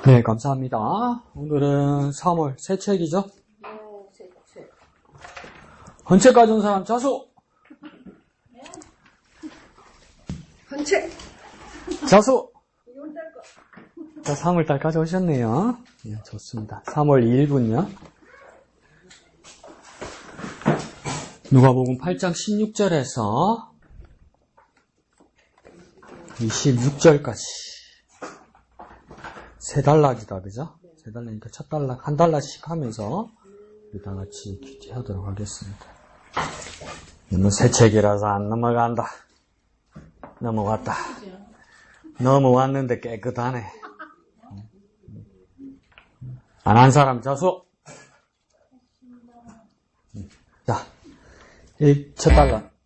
네, 감사합니다. 오늘은 3월 새 책이죠? 네, 새 책. 헌책 가져온 사람 자수! 헌책! 자수! 자, 3월달 가져오셨네요. 네, 좋습니다. 3월 2일분요. 누가복음 8장 16절에서 26절까지. 세 단락이다, 그죠? 세 단락이니까 첫 단락, 한 단락씩 하면서 우리 다 같이 기대하도록 하겠습니다. 너무 새 책이라서 안 넘어간다. 넘어왔다. 넘어왔는데 깨끗하네. 안 한 사람 자수. 자,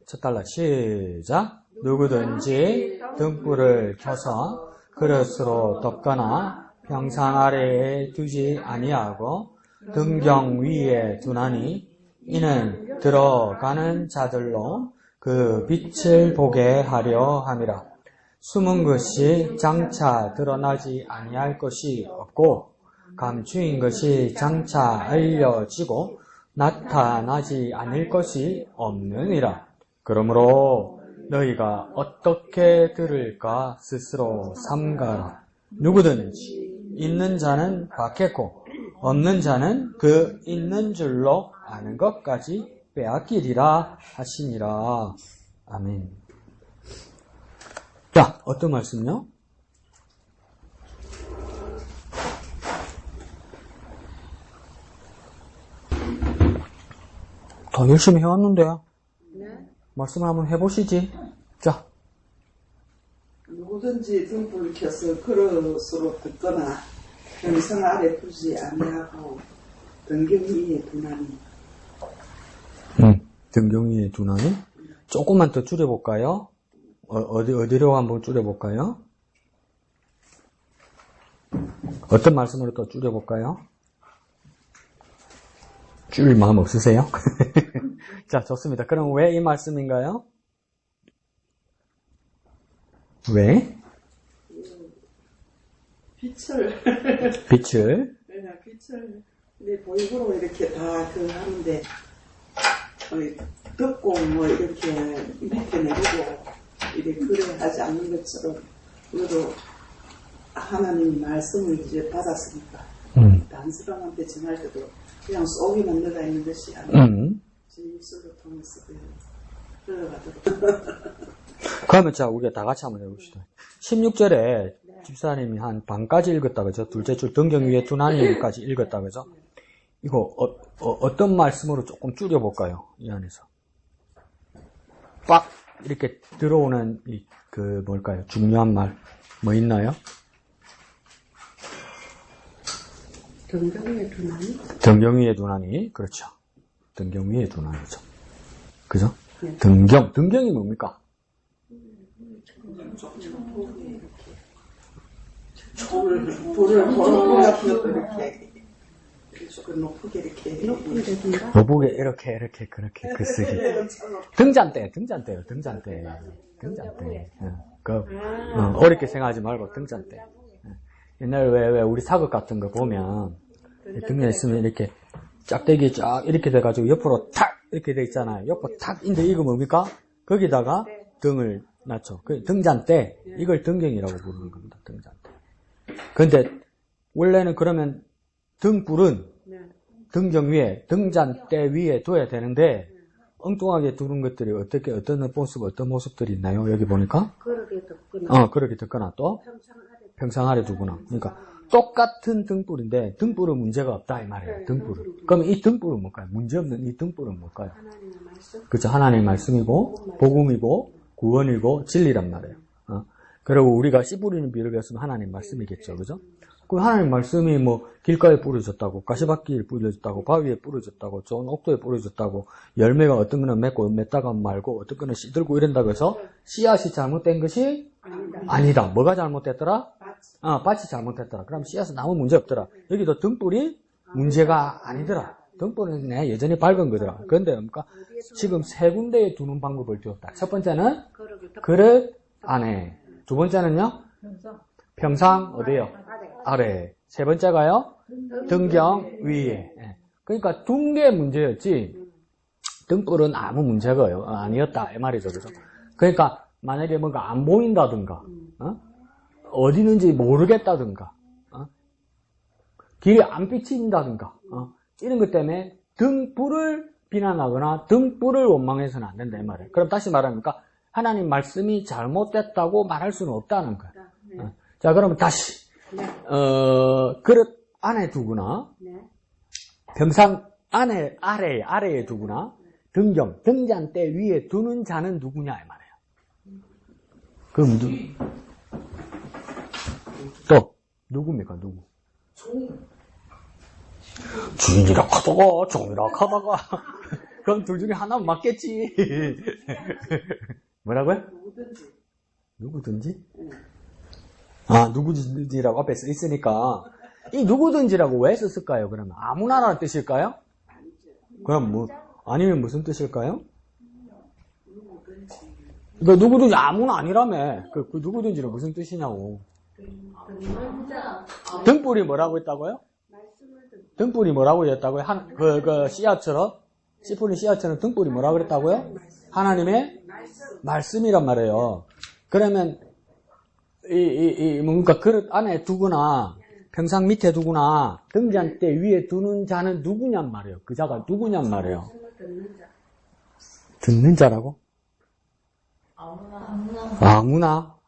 첫 단락 시작. 누구든지 등불을 켜서 그릇으로 덮거나 평상 아래에 두지 아니하고 등경 위에 두나니 이는 들어가는 자들로 그 빛을 보게 하려 함이라. 숨은 것이 장차 드러나지 아니할 것이 없고 감추인 것이 장차 알려지고 나타나지 않을 것이 없느니라. 그러므로 너희가 어떻게 들을까 스스로 삼가라. 누구든지 있는 자는 받겠고 없는 자는 그 있는 줄로 아는 것까지 빼앗기리라 하시니라. 아멘. 자, 어떤 말씀요? 더 열심히 해왔는데요. 네. 말씀을 한번 해보시지. 자. 누구든지 등불을 켜서 그릇으로 덮거나 평상 아래 두지 아니하고 등경 위에 두나니. 등경 위에 두나니? 조금만 더 줄여볼까요? 어디로 한번 줄여볼까요? 어떤 말씀으로 더 줄여볼까요? 줄일 마음 없으세요? 자, 좋습니다. 그럼 왜 이 말씀인가요? 왜? 빛을 그냥 빛을 내 보이고로 이렇게 다 하는데 덮고 뭐 이렇게 밑에 내리고 이렇게 그래 하지 않는 것처럼 우리도 하나님 말씀을 이제 받았으니까 다른 사람한테 전할 때도 그냥 속에만 들어가 있는 것이 아니라 제 입술을 통해서 흘러가도록. 그러면 자, 우리가 다 같이 한번 해봅시다. 16절에 집사님이 한 반까지 읽었다, 그죠? 둘째 줄 등경 위에 두나니까지 읽었다, 그죠? 이거 어떤 말씀으로 조금 줄여볼까요? 이 안에서. 빡! 이렇게 들어오는 뭘까요? 중요한 말 뭐 있나요? 등경 위에 두나니? 등경 위에 두나니, 그렇죠. 등경 위에 두나니죠. 그죠? 네. 등경이 뭡니까? 불을 보는 같은 것도 이렇게 조금 높게 이렇게 노북에 이렇게 그렇게 그 쓰기. 등잔대요. 어렵게 생각하지 말고 등잔대. 옛날에 왜 우리 사극 같은 거 보면 등에 있으면 이렇게 짝대기 쫙 이렇게 돼가지고 옆으로 탁 이렇게 돼 있잖아요. 옆으로 탁 인데 이거 뭡니까? 거기다가 등을 놨죠. 그 등잔대, 이걸 등경이라고 부르는 겁니다. 등잔대. 근데 원래는 그러면 등불은 등경 위에, 등잔대 위에 둬야 되는데 엉뚱하게 두는 것들이 어떤 모습들이 있나요? 여기 보니까? 그렇게 덮거나. 그렇게 덮거나 또 평상 아래 두거나. 그러니까 똑같은 등불인데 등불은 문제가 없다 이 말이에요. 등불은. 그럼 이 등불은 뭘까요? 문제없는 이 등불은 뭘까요? 하나님의 말씀. 그렇죠. 하나님의 말씀이고 복음이고 구원이고 진리란 말이에요. 그리고 우리가 씨 뿌리는 비를 배웠으면 하나님 말씀이겠죠. 그죠? 그 하나님 말씀이 뭐 길가에 뿌려졌다고, 가시밭길에 뿌려졌다고, 바위에 뿌려졌다고, 좋은 옥토에 뿌려졌다고, 열매가 어떤 거는 맺고 맺다가 말고 어떤 거는 씨들고 이런다고 해서 씨앗이 잘못된 것이 아니다. 뭐가 잘못됐더라? 밭이 잘못됐더라. 그럼 씨앗은 아무 문제 없더라. 여기도 등불이 문제가 아니더라. 등불은 여전히 밝은 거더라. 그런데 뭡니까? 지금 세 군데에 두는 방법을 주었다. 첫 번째는 그릇 안에. 두 번째는요? 평상 어디요? 아래. 세 번째가요? 등경 위에. 예. 그러니까 둥게 문제였지 등불은 아무 문제가 아니었다 이 말이죠. 그죠? 그러니까 만약에 뭔가 안 보인다든가 어디 있는지 모르겠다든가 길이 안 비친다든가 이런 것 때문에 등불을 비난하거나 등불을 원망해서는 안 된다 이 말이에요. 그럼 다시 말하니까 하나님 말씀이 잘못됐다고 말할 수는 없다는 거예요. 자, 그러면 다시 그릇 안에 두거나 병상 아래에 두거나 등경 등잔대 위에 두는 자는 누구냐 이 말이에요. 그럼 또 누굽니까? 누구? 주인이라 하다가 종이라 하다가 그럼 둘 중에 하나는 맞겠지. 뭐라고요? 누구든지? 아, 누구든지라고 앞에 써 있으니까 이 누구든지라고 왜 썼을까요? 그러면 아무나라는 뜻일까요? 그럼 뭐 아니면 무슨 뜻일까요? 그러니까 누구든지 아무나 아니라며. 그 누구든지는 무슨 뜻이냐고. 등불이 뭐라고 했다고요? 등불이 뭐라고 했다고요? 씨앗처럼 씨뿌린 씨앗처럼 등불이 뭐라고 그랬다고요? 하나님의 말씀이란 말이에요. 그러면 뭔가 그릇 안에 두거나 평상 밑에 두거나 등잔대 위에 두는 자는 누구냔 말이에요. 그 자가 누구냔 말이에요. 듣는 자라고?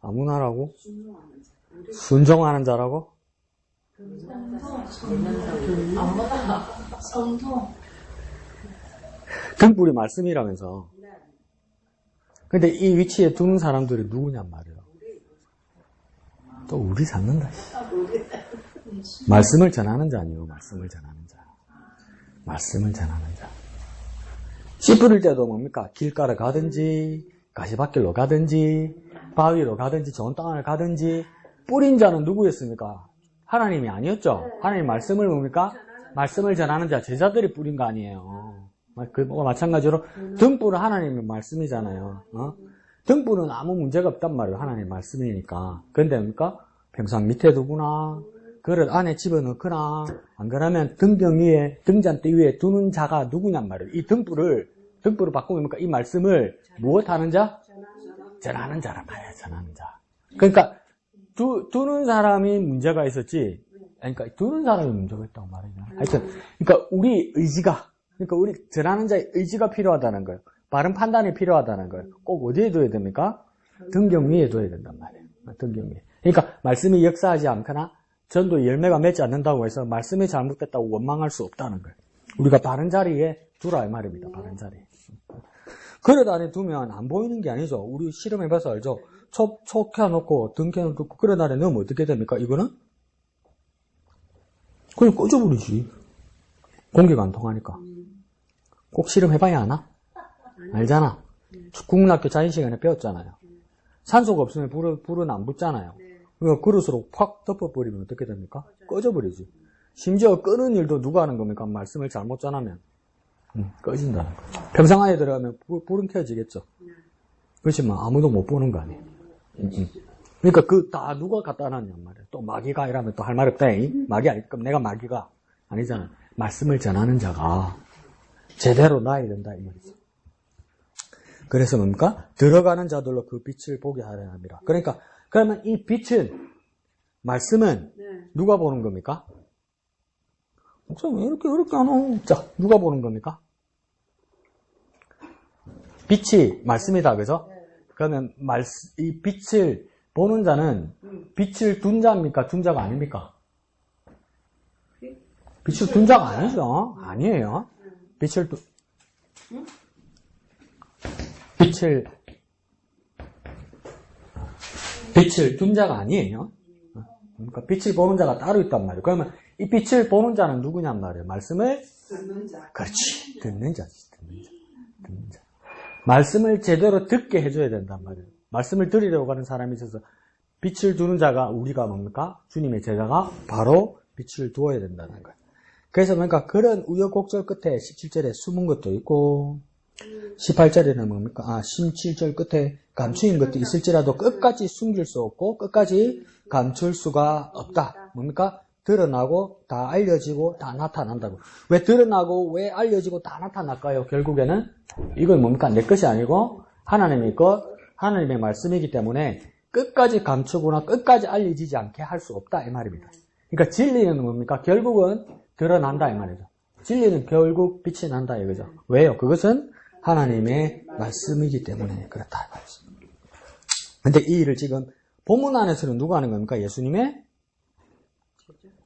아무나라고? 순종하는 자라고? 등불이 말씀이라면서. 근데 이 위치에 두는 사람들이 누구냔 말이에요. 또 우리 잡는다. 말씀을 전하는 자니요. 말씀을 전하는 자. 말씀을 전하는 자. 씨 뿌릴 때도 뭡니까? 길가를 가든지 가시밭길로 가든지 바위로 가든지 좋은 땅을 가든지 뿌린 자는 누구였습니까? 하나님이 아니었죠. 하나님 말씀을 뭡니까? 말씀을 전하는 자, 제자들이 뿌린 거 아니에요. 그거와 마찬가지로 등불은 하나님의 말씀이잖아요. 등불은 아무 문제가 없단 말이에요. 하나님의 말씀이니까. 그런데 뭡니까? 평상 밑에 두거나 그릇 안에 집어넣거나 안 그러면 등경 위에 등잔대 위에 두는 자가 누구냔 말이에요. 이 등불을 바꾸면 뭡니까? 이 말씀을 무엇하는 자? 전하는 자란 말이에요. 전하는 자. 그러니까 두는 사람이 문제가 있었지. 그러니까 두는 사람이 문제가 있다고 말이죠. 하여튼 그러니까 우리 의지가 그러니까 우리 전하는 자의 의지가 필요하다는 거예요. 바른 판단이 필요하다는 거예요. 꼭 어디에 둬야 됩니까? 등경 위에 둬야 된단 말이에요. 등경 위에. 그러니까 말씀이 역사하지 않거나 전도 열매가 맺지 않는다고 해서 말씀이 잘못됐다고 원망할 수 없다는 거예요. 우리가 바른 자리에 두라 이 말입니다. 바른 자리에. 그릇 안에 두면 안 보이는 게 아니죠. 우리 실험해봐서 알죠. 초 켜놓고 등 켜놓고 그릇 안에 넣으면 어떻게 됩니까? 이거는 그냥 꺼져버리지. 공기가 안 통하니까. 꼭 실험해봐야 하나? 알잖아. 국민학교 자연시간에 배웠잖아요. 산소가 없으면 불은 안 붙잖아요. 그러니까 그릇으로 확 덮어버리면 어떻게 됩니까? 꺼져버리지. 심지어 끄는 일도 누가 하는 겁니까? 말씀을 잘못 전하면 꺼진다는 거죠. 평상 안에 들어가면 불은 켜지겠죠. 그렇지만 아무도 못 보는 거 아니에요. 그러니까 다 누가 갖다 놨냔 말이에요. 또 마귀가 이러면 또 할 말 없다. 마귀 아니, 그럼 내가 마귀가 아니잖아. 말씀을 전하는 자가 제대로 놔야 된다 이 말이죠. 그래서 뭡니까? 들어가는 자들로 그 빛을 보게 하려 합니다. 그러니까 그러면 이 빛은 말씀은 누가 보는 겁니까? 목사님 왜 이렇게 어렵게 하노? 자, 누가 보는 겁니까? 빛이 말씀이다, 그죠? 그러면 이 빛을 보는 자는 빛을 둔 자입니까? 둔 자가 아닙니까? 빛을 둔 자가 아니죠. 아니에요. 빛을 둔 자가 아니에요. 그러니까 빛을 보는 자가 따로 있단 말이에요. 그러면 이 빛을 보는 자는 누구냔 말이에요. 말씀을 듣는 자. 그렇지. 듣는 자지. 듣는 자. 말씀을 제대로 듣게 해줘야 된단 말이에요. 말씀을 들으려고 하는 사람이 있어서 빛을 두는 자가 우리가 뭡니까? 주님의 제자가 바로 빛을 두어야 된다는 거예요. 그래서 그러니까 그런 우여곡절 끝에 17절에 숨은 것도 있고 18절에는 뭡니까? 17절 끝에 감추인 것도 있을지라도 끝까지 숨길 수 없고 끝까지 감출 수가 없다. 뭡니까? 드러나고 다 알려지고 다 나타난다고. 왜 드러나고 왜 알려지고 다 나타날까요? 결국에는 이건 뭡니까? 내 것이 아니고 하나님의 것, 하나님의 말씀이기 때문에 끝까지 감추거나 끝까지 알려지지 않게 할 수 없다 이 말입니다. 그러니까 진리는 뭡니까? 결국은 드러난다 이 말이죠. 진리는 결국 빛이 난다 이거죠. 왜요? 그것은 하나님의 말씀이기 때문에 그렇다 이 말이죠. 근데 이 일을 지금 본문 안에서는 누가 하는 겁니까? 예수님의?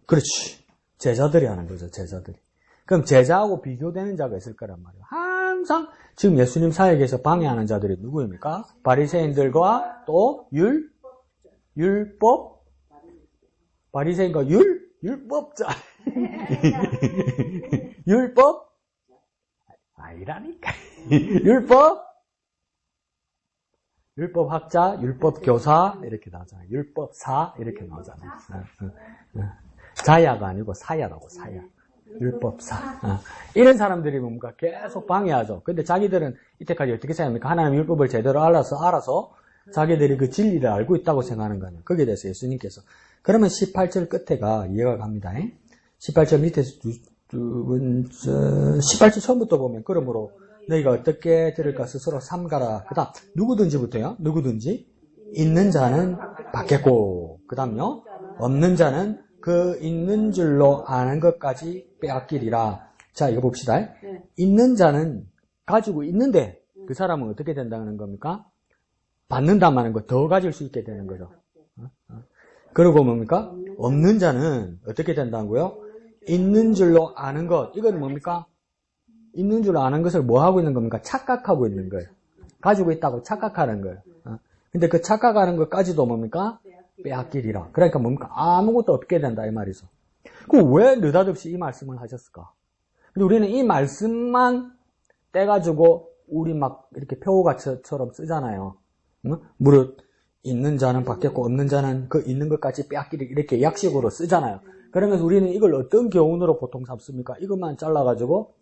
그렇지. 제자들이 하는 거죠. 제자들이. 그럼 제자하고 비교되는 자가 있을 거란 말이에요. 항상 지금 예수님 사역에서 방해하는 자들이 누구입니까? 바리새인들과 또 율법? 바리새인과 율법자. 율법? 아니라니까. 율법학자, 율법교사 이렇게 나오잖아요. 율법사 이렇게 나오잖아요. 자야가 아니고 사야라고 사야. 율법사. 이런 사람들이 뭔가 계속 방해하죠. 근데 자기들은 이때까지 어떻게 생각합니까? 하나님 율법을 제대로 알아서 자기들이 그 진리를 알고 있다고 생각하는 거예요. 거기에 대해서 예수님께서 그러면 18절 끝에가 이해가 갑니다. 18절 밑에 18절 처음부터 보면 그러므로 너희가 어떻게 들을까 스스로 삼가라. 그 다음 누구든지부터요. 누구든지 있는 자는 받겠고 그 다음요. 없는 자는 그 있는 줄로 아는 것까지 빼앗기리라. 자 이거 봅시다. 있는 자는 가지고 있는데 그 사람은 어떻게 된다는 겁니까? 받는다는 거 더 가질 수 있게 되는 거죠. 그리고 뭡니까? 없는 자는 어떻게 된다고요? 있는 줄로 아는 것. 이건 뭡니까? 있는 줄 아는 것을 뭐 하고 있는 겁니까? 착각하고 있는 거예요. 가지고 있다고 착각하는 거예요. 근데 그 착각하는 것까지도 뭡니까? 빼앗기리라. 그러니까 뭡니까? 아무것도 없게 된다 이 말이죠. 그럼 왜 느닷없이 이 말씀을 하셨을까? 근데 우리는 이 말씀만 떼가지고 우리 막 이렇게 표어가처럼 쓰잖아요. 무릇 있는 자는 받겠고 없는 자는 그 있는 것까지 빼앗기리 이렇게 약식으로 쓰잖아요. 그러면서 우리는 이걸 어떤 교훈으로 보통 삼습니까? 이것만 잘라가지고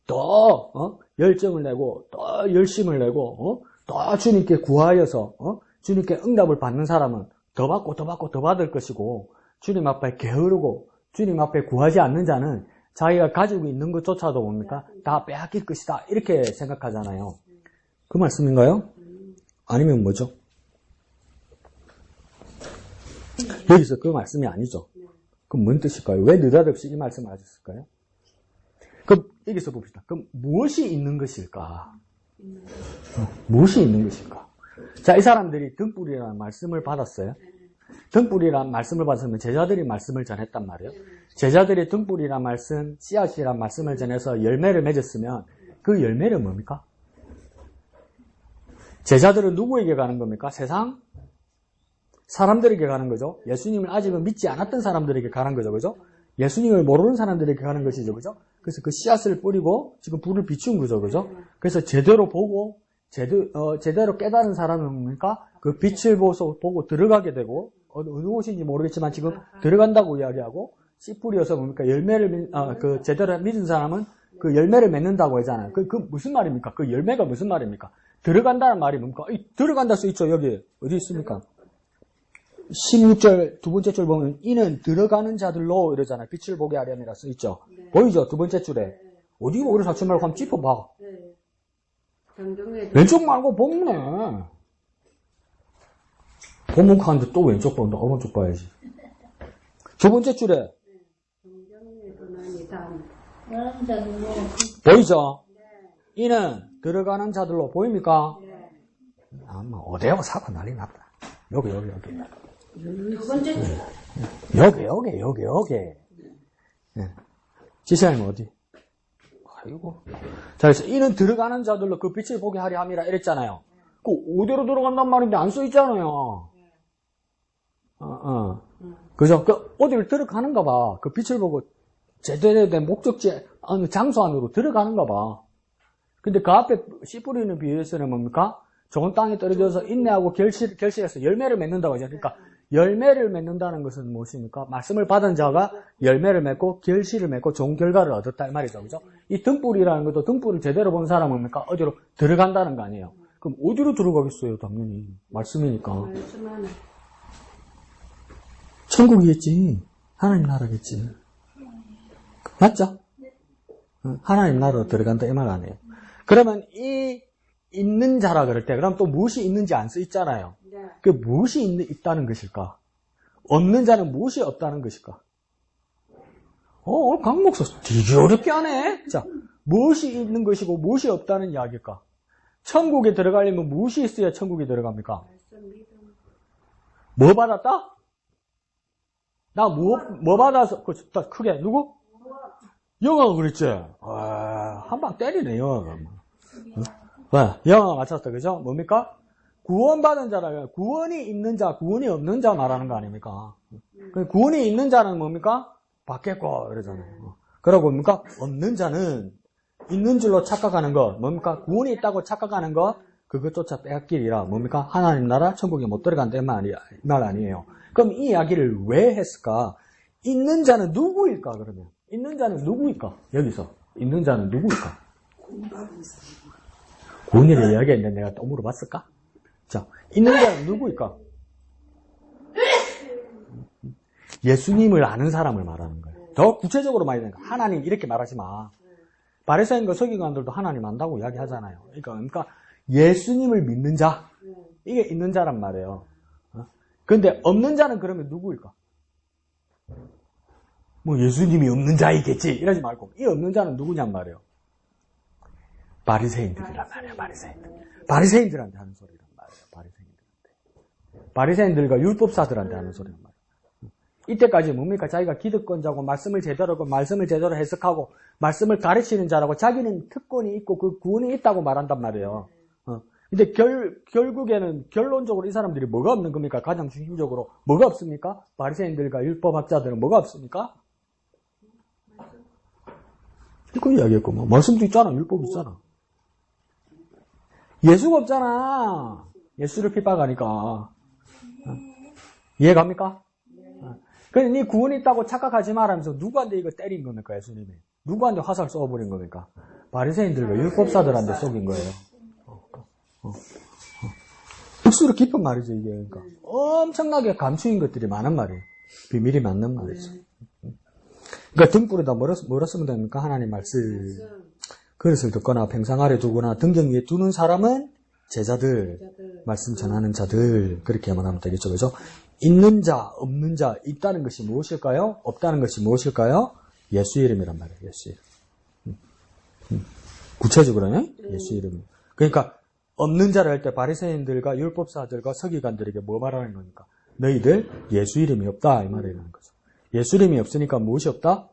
더 열정을 내고 더 열심을 내고 더 주님께 구하여서 주님께 응답을 받는 사람은 더 받고 더 받고 더 받을 것이고 주님 앞에 게으르고 주님 앞에 구하지 않는 자는 자기가 가지고 있는 것조차도 뭡니까? 다 빼앗길 것이다 이렇게 생각하잖아요. 그 말씀인가요? 아니면 뭐죠? 여기서 그 말씀이 아니죠. 그럼 뭔 뜻일까요? 왜 느닷없이 이 말씀을 하셨을까요? 그럼 여기서 봅시다. 그럼 무엇이 있는 것일까? 무엇이 있는 것일까? 자, 이 사람들이 등불이라는 말씀을 받았어요. 등불이라는 말씀을 받았으면 제자들이 말씀을 전했단 말이에요. 제자들이 등불이라는 말씀, 씨앗이라는 말씀을 전해서 열매를 맺었으면 그 열매는 뭡니까? 제자들은 누구에게 가는 겁니까? 세상 사람들에게 가는 거죠. 예수님을 아직은 믿지 않았던 사람들에게 가는 거죠. 그죠? 예수님을 모르는 사람들에게 가는 것이죠. 그죠? 그래서 그 씨앗을 뿌리고 지금 불을 비춘 거죠. 그죠? 그래서 제대로 보고 제대로 깨달은 사람은 뭡니까? 그 빛을 보고 들어가게 되고 어느 곳인지 모르겠지만 지금 들어간다고 이야기하고 씨 뿌려서 뭡니까? 열매를 그 제대로 믿은 사람은 그 열매를 맺는다고 하잖아요. 그 무슨 말입니까? 그 열매가 무슨 말입니까? 들어간다는 말이 뭡니까? 들어간다 써 있죠. 여기 어디 있습니까? 16절 두 번째 줄 보면 이는 들어가는 자들로 이러잖아요. 빛을 보게 하려니라 써 있죠. 네. 보이죠? 두 번째 줄에. 어디 오를 사치 말고 한번 짚어봐. 네. 왼쪽 말고 본문에. 본문 가는데 또 왼쪽 본다. 오른쪽 봐야지. 두 번째 줄에. 보이죠? 네. 이는 들어가는 자들로 보입니까? 네. 아마 어디하고 사고 난리 났다. 여기. 두 번째 여기. 네. 지사님 어디? 아이고. 자, 그래서 이는 들어가는 자들로 그 빛을 보게 하려 함이라 이랬잖아요. 그 어디로 들어간단 말인데 안 써 있잖아요. 그죠? 그 어디를 들어가는가 봐. 그 빛을 보고 제대로 된 목적지 어느 장소 안으로 들어가는가 봐. 근데 그 앞에 씨 뿌리는 비유에서는 뭡니까? 좋은 땅에 떨어져서 인내하고 결실해서 열매를 맺는다고 하죠. 그러니까 열매를 맺는다는 것은 무엇입니까? 말씀을 받은 자가 열매를 맺고 결실을 맺고 좋은 결과를 얻었다 이 말이죠. 그죠? 이 등불이라는 것도 등불을 제대로 본 사람은 뭡니까? 어디로 들어간다는 거 아니에요. 그럼 어디로 들어가겠어요? 당연히 말씀이니까. 말씀 안에. 천국이겠지. 하나님 나라겠지. 맞죠? 하나님 나라로 들어간다 이 말 아니에요. 그러면 이 있는 자라 그럴 때 그럼 또 무엇이 있는지 안 써 있잖아요. 네. 그 무엇이 있다는 것일까? 없는 자는 무엇이 없다는 것일까? 강 목사 되게 어렵게 하네. 자, 무엇이 있는 것이고 무엇이 없다는 이야기일까? 천국에 들어가려면 무엇이 있어야 천국에 들어갑니까? 말씀 믿음. 뭐 받았다? 나 뭐 받아서 크게 누구? 영화가 그랬지. 한 방 때리네 영화가. 영화가 맞췄다 그죠? 뭡니까? 구원받은 자라 구원이 있는 자, 구원이 없는 자 말하는 거 아닙니까? 구원이 있는 자는 뭡니까? 받겠고 이러잖아요. 그러고 뭡니까? 없는 자는 있는 줄로 착각하는 것, 뭡니까? 구원이 있다고 착각하는 것, 그것조차 빼앗기리라. 뭡니까? 하나님 나라 천국에 못 들어간다 이 말 아니에요. 그럼 이 이야기를 왜 했을까? 있는 자는 누구일까 그러면? 있는 자는 누구일까? 여기서 있는 자는 누구일까? 구원받은 사람. 구원이를 이야기했는데 내가 또 물어봤을까? 자, 있는 자는 누구일까? 예수님을 아는 사람을 말하는 거예요. 더 구체적으로 말하는 거예요. 하나님 이렇게 말하지 마. 바리새인과 서기관들도 하나님 안다고 이야기하잖아요. 그러니까 예수님을 믿는 자, 이게 있는 자란 말이에요. 그런데 없는 자는 그러면 누구일까? 뭐 예수님이 없는 자이겠지 이러지 말고 이 없는 자는 누구냔 말이에요. 바리새인들이란 말이에요. 바리새인들한테 하는 소리란 말이에요. 바리새인들과 율법사들한테 하는 소리란 말이에요. 이때까지 뭡니까? 자기가 기득권자고 말씀을 제대로 해석하고 말씀을 가르치는 자라고 자기는 특권이 있고 그 구원이 있다고 말한단 말이에요. 근데 결국에는 결론적으로 이 사람들이 뭐가 없는 겁니까? 가장 중심적으로 뭐가 없습니까? 바리새인들과 율법학자들은 뭐가 없습니까? 이거 이야기했고 뭐 말씀도 있잖아. 율법 있잖아. 예수가 없잖아. 예수를 핍박하니까. 이해갑니까? 그래서 네 구원이 있다고 착각하지 말하면서 누구한테 이거 때린 겁니까? 예수님이. 누구한테 화살 쏘아버린 겁니까? 바리새인들과 율법사들한테 쏘긴 거예요. 억수로 깊은 말이죠 이게. 그러니까 엄청나게 감추인 것들이 많은 말이에요. 비밀이 많는 말이죠. 그러니까 등불에다 뭐라 쓰면 됩니까? 하나님 말씀. 그릇을 듣거나 평상 아래 두거나 등경 위에 두는 사람은 제자들, 말씀 전하는 자들 그렇게 말하면 되겠죠. 그죠? 있는 자, 없는 자, 있다는 것이 무엇일까요? 없다는 것이 무엇일까요? 예수 이름이란 말이에요. 예수 이름. 구체적으로는 예수 이름. 그러니까 없는 자를 할 때 바리새인들과 율법사들과 서기관들에게 뭐 말하는 거니까? 너희들 예수 이름이 없다 이 말이라는 거죠. 예수 이름이 없으니까 무엇이 없다?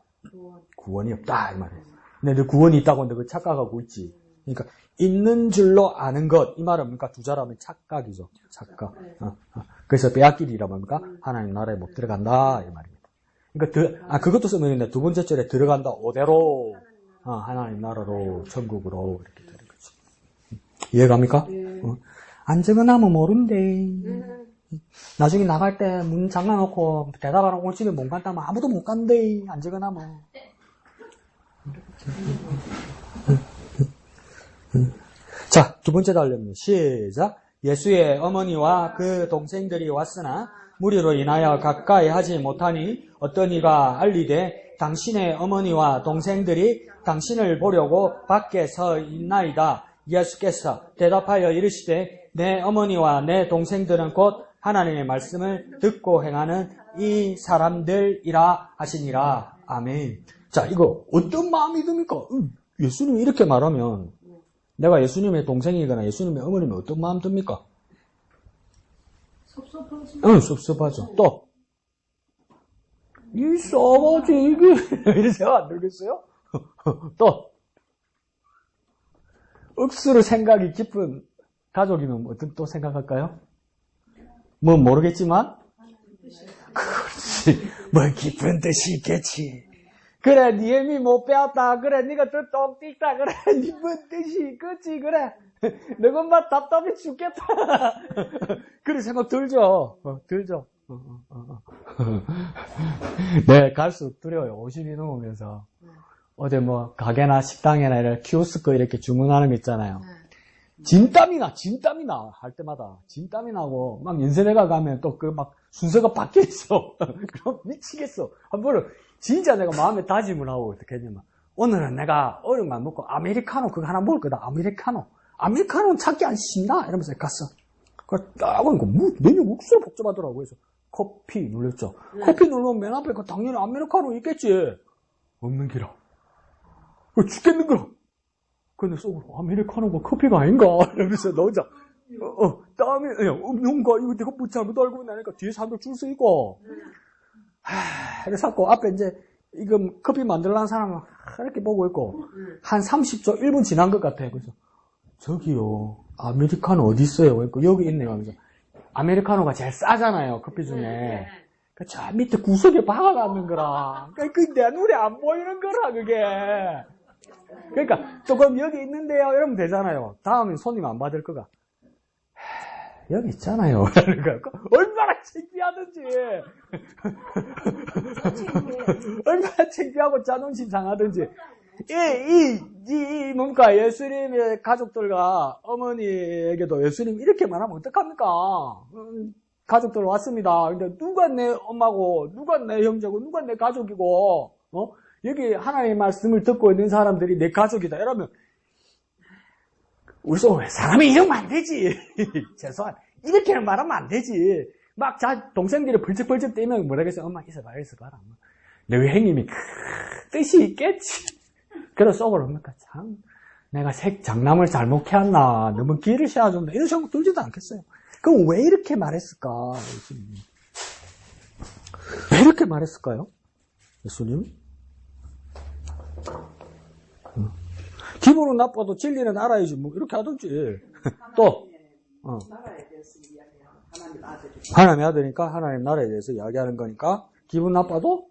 구원이 없다 이 말이에요. 근데 너 구원이 있다고 너 착각하고 있지. 그러니까 있는 줄로 아는 것 이 말은 뭡니까? 두 자라면 착각이죠. 착각. 그래서 빼앗기리라 뭡니까? 하나님 나라에 못 들어간다 이 말입니다. 그러니까 그것도 쓰면 되는데 두 번째 절에 들어간다 오대로 하나님 나라로 천국으로 이렇게 되는 거죠. 이해갑니까? 안정은하면 모른대. 나중에 나갈 때 문 잠가놓고 대답하라고 올 집에 못 간다면 아무도 못 간대. 안정은하면. 자, 두 번째 단락입니다. 시작. 예수의 어머니와 그 동생들이 왔으나 무리로 인하여 가까이 하지 못하니 어떤 이가 알리되 당신의 어머니와 동생들이 당신을 보려고 밖에 서 있나이다. 예수께서 대답하여 이르시되 내 어머니와 내 동생들은 곧 하나님의 말씀을 듣고 행하는 이 사람들이라 하시니라. 아멘. 자, 이거 어떤 마음이 듭니까? 예수님이 이렇게 말하면 내가 예수님의 동생이거나 예수님의 어머니면 어떤 마음 듭니까? 섭섭하지. 응, 섭섭하죠. 또 이 싸가지 이게 이런 생각 안 들겠어요? 또 억수로 생각이 깊은 가족이면 어떤 또 생각할까요? 뭐 모르겠지만 그렇지 뭐 깊은 뜻이 있겠지. 그래 니 애미 못 배웠다. 그래 니가 더 똑띠다. 그래 니 뭔 뜻이 그치 그래 너건 막 답답해 죽겠다. 그런 생각 들죠. 들죠. 네, 갈수록 두려워요. 50이 넘으면서. 어디 뭐, 가게나 식당이나 이런 키오스크 이렇게 주문하는 거 있잖아요. 진땀이 나, 할 때마다. 진땀이 나고, 막 연세대가 가면 또 그 막 순서가 바뀌어 있어. 그럼 미치겠어. 한번 진짜 내가 마음에 다짐을 하고 어떻게 했냐면, 오늘은 내가 얼음 안 먹고 아메리카노 그거 하나 먹을 거다. 아메리카노는 찾기 안 쉽나? 이러면서 갔어. 그래서 딱 보니까 메뉴 목소리 복잡하더라고. 그래서 커피 눌렀죠. 커피 누르면 맨 앞에 그 당연히 아메리카노 있겠지. 없는 기라. 죽겠는 거라. 근데 속으로 아메리카노가 커피가 아닌가? 이러면서 나 혼자 다음에 뭔가 이거 내가 뭐 잘못 알고 있나니까 뒤에 사람들 줄 서 있고 그래서 앞에 이제 이거 커피 만들라는 사람은 이렇게 보고 있고 한 30초 1분 지난 것 같아. 그래서 저기요 아메리카노 어디 있어요? 그러니까 여기 있네요. 그래서 아메리카노가 제일 싸잖아요 커피 중에. 저 밑에 구석에 박아놨는 거라. 그 내 눈에 안 보이는 거라 그게. 그러니까 또 그럼 여기 있는데요 이러면 되잖아요. 다음엔 손님 안 받을 거가. 여기 있잖아요. 그러니까 얼마나 창피하든지. 얼마나 창피하고 자존심 상하든지. 뭡니까, 예수님의 가족들과 어머니에게도 예수님 이렇게 말하면 어떡합니까? 가족들 왔습니다. 근데 누가 내 엄마고, 누가 내 형제고, 누가 내 가족이고, 여기 하나님의 말씀을 듣고 있는 사람들이 내 가족이다. 이러면, 우리 사람이 이러면 안 되지. 최소한, 이렇게는 말하면 안 되지. 막 동생들이 벌쩍벌쩍 뛰면 뭐라겠어. 엄마, 있어봐라. 내 형님이 뜻이 있겠지. 그래서 속으로 뭡니까? 참, 내가 장남을 잘못 해왔나. 너무 길을 씌워준다. 이런 생각 들지도 않겠어요. 그럼 왜 이렇게 말했을까? 왜 이렇게 말했을까요? 예수님? 기분은 나빠도 진리는 알아야지. 뭐, 이렇게 하든지. 또, 나라에 대해서 이야기해요. 하나님 아들이. 하나님의 아들이니까 하나님 나라에 대해서 이야기하는 거니까 기분 나빠도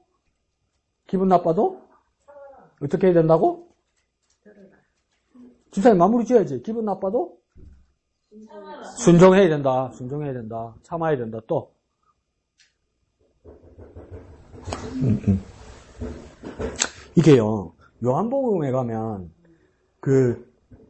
어떻게 해야 된다고? 집사님 마무리 지어야지. 기분 나빠도 순종해야 된다. 참아야 된다. 또 이게요. 요한복음에 가면 그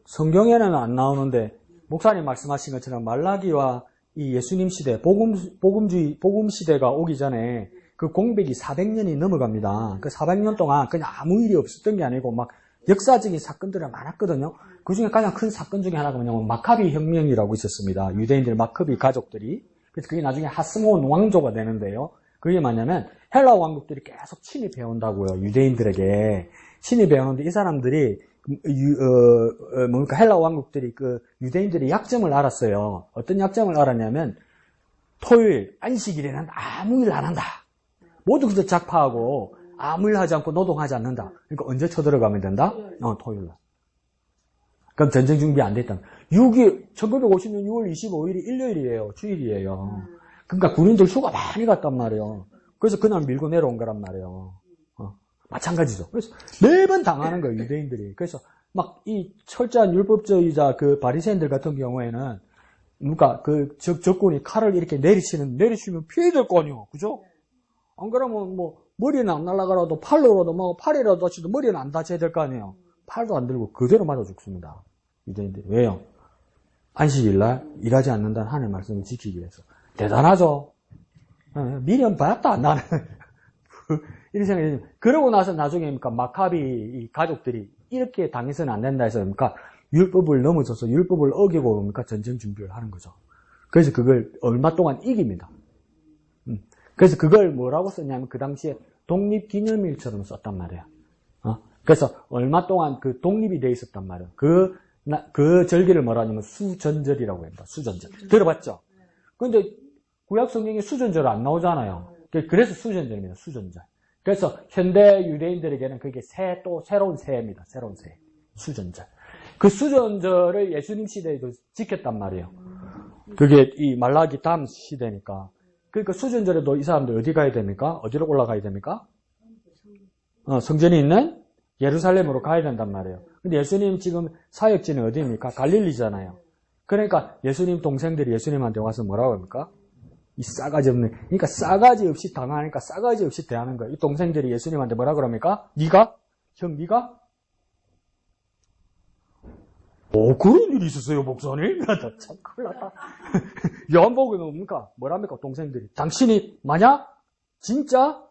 성경에는 안 나오는데 목사님 말씀하신 것처럼 말라기와 이 예수님 시대, 복음 시대가 오기 전에 그 공백이 400년이 넘어갑니다. 그 400년 동안 그냥 아무 일이 없었던 게 아니고 막 역사적인 사건들이 많았거든요. 그 중에 가장 큰 사건 중에 하나가 뭐냐면 마카비 혁명이라고 있었습니다. 유대인들 마카비 가족들이. 그래서 그게 나중에 하스몬 왕조가 되는데요. 그게 뭐냐면 헬라 왕국들이 계속 침입해 온다고요. 유대인들에게 침입해 오는데 이 사람들이 헬라 왕국들이 그 유대인들의 약점을 알았어요. 어떤 약점을 알았냐면 토요일, 안식일에는 아무 일 안 한다. 모두 그저 작파하고 아무 일 하지 않고 노동하지 않는다. 그러니까 언제 쳐들어가면 된다? 토요일 날. 그럼 전쟁 준비 안 됐다. 1950년 6월 25일이 일요일이에요. 주일이에요. 그러니까 군인들 휴가 많이 갔단 말이에요. 그래서 그날 밀고 내려온 거란 말이에요. 마찬가지죠. 그래서 매번 당하는 거예요, 유대인들이. 그래서 막 이 철저한 율법주의자 그 바리새인들 같은 경우에는 그러니까 그 적군이 칼을 이렇게 내리치면 피해야 될 거 아니에요. 그죠? 안 그러면 뭐 머리는 안 날아가라도 팔로라도 뭐 팔이라도 다치도 머리는 안 다쳐야 될 거 아니에요. 팔도 안 들고 그대로 맞아 죽습니다. 유대인들이. 왜요? 안식일날 일하지 않는다는 하나님의 말씀을 지키기 위해서. 대단하죠? 미련 받았다, 나는. 이런 생각이 그러고 나서 나중에 마카비 이 가족들이 이렇게 당해서는 안 된다 해서 율법을 넘어서서 율법을 어기고 전쟁 준비를 하는 거죠. 그래서 그걸 얼마 동안 이깁니다. 그래서 그걸 뭐라고 썼냐면 그 당시에 독립기념일처럼 썼단 말이에요. 그래서 얼마 동안 그 독립이 돼 있었단 말이에요. 그 절기를 뭐라 하냐면 수전절이라고 합니다. 수전절. 들어봤죠? 근데 구약 성경에 수전절 안 나오잖아요. 그래서 수전절입니다. 수전절. 그래서 현대 유대인들에게는 그게 새로운 새해입니다. 새로운 새해. 수전절. 그 수전절을 예수님 시대에도 지켰단 말이에요. 그게 이 말라기 다음 시대니까. 그러니까 수전절에도 이 사람들 어디 가야 됩니까? 어디로 올라가야 됩니까? 성전이 있는 예루살렘으로 가야 된단 말이에요. 근데 예수님 지금 사역지는 어디입니까? 갈릴리잖아요. 그러니까 예수님 동생들이 예수님한테 와서 뭐라고 합니까? 이 싸가지 없는. 그러니까 싸가지 없이 당하니까 싸가지 없이 대하는 거예요. 이 동생들이 예수님한테 뭐라 그럽니까? 네가? 형, 네가? 그런 일이 있었어요, 목사님? 참, 큰일 났다. 요한복음에 뭡니까? 뭐랍니까, 동생들이? 당신이, 만약? 진짜?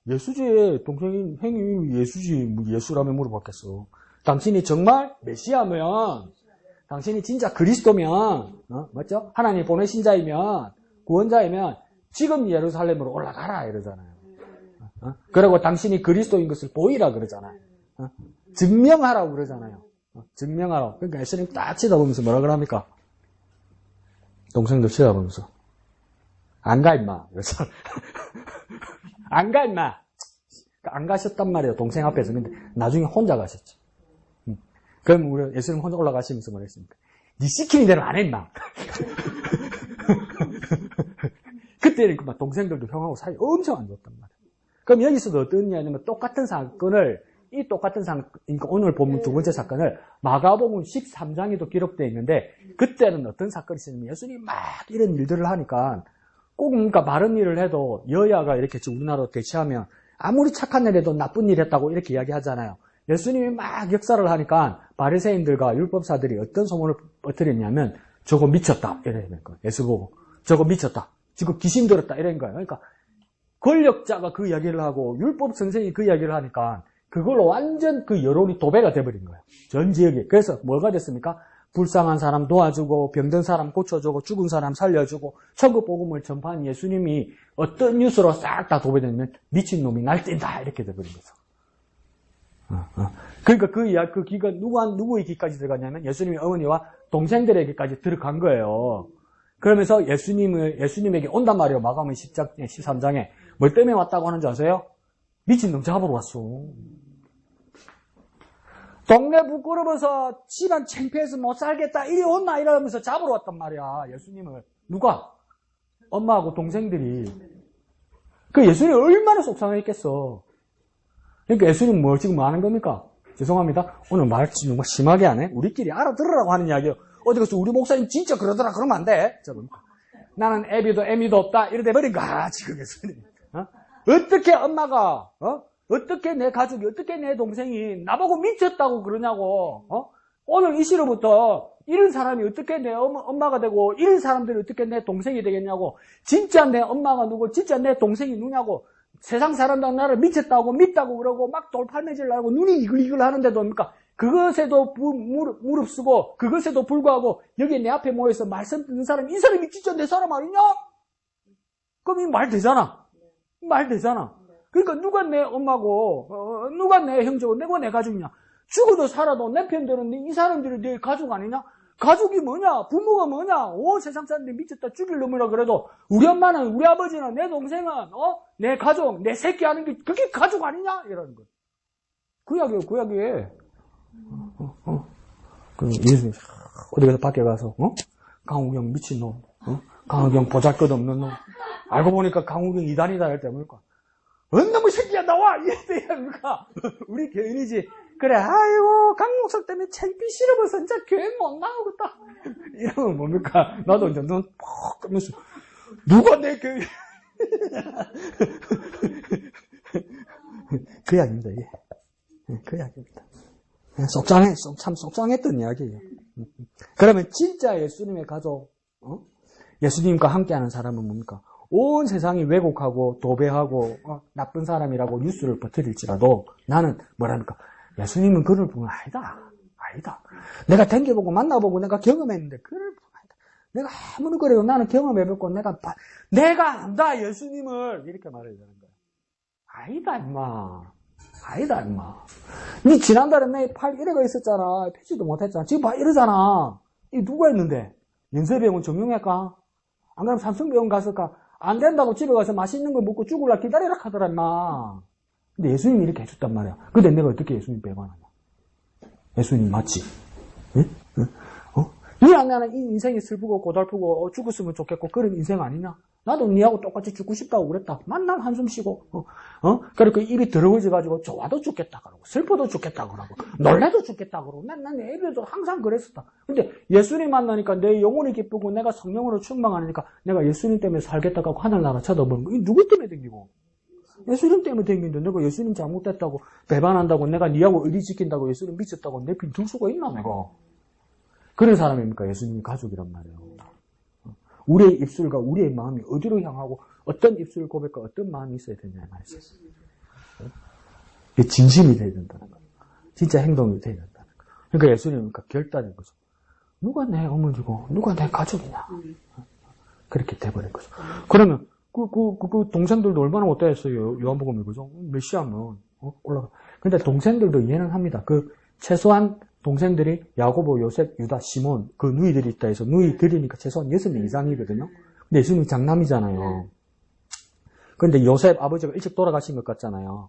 예수지, 동생이, 행위 예수지, 뭐 예수라면 물어봤겠어. 당신이 정말 메시아면, 당신이 진짜 그리스도면, 맞죠? 하나님 보내신 자이면, 구원자이면, 지금 예루살렘으로 올라가라, 이러잖아요. 그리고 당신이 그리스도인 것을 보이라 그러잖아요. 증명하라고 그러잖아요. 증명하라고. 그러니까 예수님 딱 쳐다보면서 뭐라 그럽니까? 동생들 쳐다보면서. 안 가, 임마. 그래서. 안 가, 임마. 안 가셨단 말이에요, 동생 앞에서. 근데 나중에 혼자 가셨죠. 그럼 우리 예수님 혼자 올라가시면서 뭐랬습니까? 네 시키는 대로 안 해, 임마. 그때는 막 동생들도 형하고 사이 엄청 안 좋았단 말이에요. 그럼 여기서도 어떤 일이냐면 똑같은 사건을, 이 똑같은 사건, 그러니까 오늘 보면 두 번째 사건을 마가복음 13장에도 기록되어 있는데, 그때는 어떤 사건이 있었냐면 예수님이 막 이런 일들을 하니까 꼭 그러니까 바른 일을 해도 여야가 이렇게 지금 우리나라로 대치하면 아무리 착한 일 해도 나쁜 일 했다고 이렇게 이야기하잖아요. 예수님이 막 역사를 하니까 바리새인들과 율법사들이 어떤 소문을 퍼뜨렸냐면 저거 미쳤다 이래야 거예요. 예수 보고 저거 미쳤다. 지금 귀신 들었다 이런 거예요. 그러니까 권력자가 그 이야기를 하고 율법 선생이 그 이야기를 하니까 그걸로 완전 그 여론이 도배가 돼버린 거예요. 전 지역에. 그래서 뭐가 됐습니까? 불쌍한 사람 도와주고 병든 사람 고쳐주고 죽은 사람 살려주고 천국 복음을 전파한 예수님이 어떤 뉴스로 싹 다 도배되면 미친놈이 날뛴다 이렇게 돼버린 거죠. 그러니까 그 기가 누구의 귀까지 들어갔냐면 예수님의 어머니와 동생들에게까지 들어간 거예요. 그러면서 예수님에게 온단 말이에요. 마가복음 13장에. 뭘 때문에 왔다고 하는지 아세요? 미친놈 잡으러 왔어. 동네 부끄러워서 집안 창피해서 못 살겠다 이리 온나 이러면서 잡으러 왔단 말이야. 예수님을. 누가? 엄마하고 동생들이. 그 예수님이 얼마나 속상했겠어. 그러니까 예수님 뭐 지금 뭐 하는 겁니까? 죄송합니다. 오늘 말 너무 심하게 하네. 우리끼리 알아들으라고 하는 이야기예요. 어디 가서 우리 목사님 진짜 그러더라 그러면 안 돼. 나는 애비도 애미도 없다 이러대 버린가 지금 예수님. 어떻게 엄마가 어떻게 내 가족이 어떻게 내 동생이 나보고 미쳤다고 그러냐고. 오늘 이 시로부터 이런 사람이 어떻게 내 엄마가 되고 이런 사람들이 어떻게 내 동생이 되겠냐고. 진짜 내 엄마가 누구 진짜 내 동생이 누냐고. 세상 사람들은 나를 미쳤다고 믿다고 그러고 막 돌팔매질하고 눈이 이글이글 하는데도 뭡니까? 그것에도 무릅쓰고 그것에도 불구하고 여기 내 앞에 모여서 말씀 듣는 사람 이 사람이 진짜 내 사람 아니냐? 그럼 이 말 되잖아. 말 되잖아. 그러니까 누가 내 엄마고 누가 내 형제고 누가 내 가족이냐? 죽어도 살아도 내 편들은 이 사람들이 내 가족 아니냐? 가족이 뭐냐? 부모가 뭐냐? 세상 사람들이 미쳤다 죽일 놈이라 그래도 우리 엄마는 우리 아버지는 내 동생은 내 가족 내 새끼 하는 게 그게 가족 아니냐? 이러는 거예요. 그 이야기예요. 그 이야기에 그 예수님 어디 가서 밖에 가서 강우경 미친놈 강우경 보잘것없는 놈 알고 보니까 강우경 이단이다 할 때 뭡니까? 놈의 새끼야 나와! 이랬대야 뭡니까? 우리 교인이지. 그래 아이고 강목석 때문에 창피 싫어서 진짜 교회 못 나오겠다 이러면 뭡니까? 나도 이제 눈 퍽 뜨면서 누가 내 교회 그 이야기입니다. 그 이야기입니다. 참 속상했던 이야기예요. 그러면 진짜 예수님의 가족 예수님과 함께하는 사람은 뭡니까? 온 세상이 왜곡하고 도배하고 나쁜 사람이라고 뉴스를 퍼뜨릴지라도 나는 뭐랍니까? 예수님은 그럴 분은 아니다. 내가 댕겨보고 만나보고 내가 경험했는데 그럴 분은 아니다. 내가 아무리 그래도 나는 경험해보고 내가 안다 예수님을 이렇게 말해야 되는 거야. 아니다 임마. 니 지난달에 내 팔 이래가 있었잖아. 펴지도 못했잖아. 지금 봐 이러잖아. 이 누가 했는데? 연세병원 정형외과? 안 그러면 삼성병원 갔을까? 안 된다고 집에 가서 맛있는 거 먹고 죽을라 기다리라 하더라 임마. 근데 예수님이 이렇게 해줬단 말이야. 근데 내가 어떻게 예수님 배반하냐? 예수님 맞지? 응? 니랑 나는 이 인생이 슬프고 고달프고 죽었으면 좋겠고 그런 인생 아니냐? 나도 니하고 똑같이 죽고 싶다고 그랬다. 만날 한숨 쉬고 그리고 입이 더러워져가지고 좋아도 죽겠다 그러고 슬퍼도 죽겠다 그러고 놀래도 죽겠다 그러고 난 애들도 항상 그랬었다. 근데 예수님 만나니까 내 영혼이 기쁘고 내가 성령으로 충만하니까 내가 예수님 때문에 살겠다고 하고 하늘나라 쳐다보는 거. 이 누구 때문에 댕기고? 예수님 때문에 댕기는데 내가 예수님 잘못됐다고 배반한다고 내가 니하고 의리 지킨다고 예수님 미쳤다고 내 편 들 수가 있나 내가? 그런 사람입니까? 예수님이 가족이란 말이에요. 우리의 입술과 우리의 마음이 어디로 향하고 어떤 입술 고백과 어떤 마음이 있어야 되냐 말이죠. 이게 진심이 돼야 된다는 거예요. 진짜 행동이 돼야 된다는 거예요. 그러니까 예수님은 결단인 거죠. 누가 내 어머니고 누가 내 가족이냐. 그렇게 돼버린 거죠. 그러면 그 동생들도 얼마나 못되었어요. 요한복음이 그죠? 메시아면 올라가. 근데 동생들도 이해는 합니다. 최소한 동생들이 야고보, 요셉, 유다, 시몬 그 누이들이 있다 해서 누이들이니까 최소한 6명 이상이거든요. 근데 예수님이 장남이잖아요. 그런데 요셉 아버지가 일찍 돌아가신 것 같잖아요.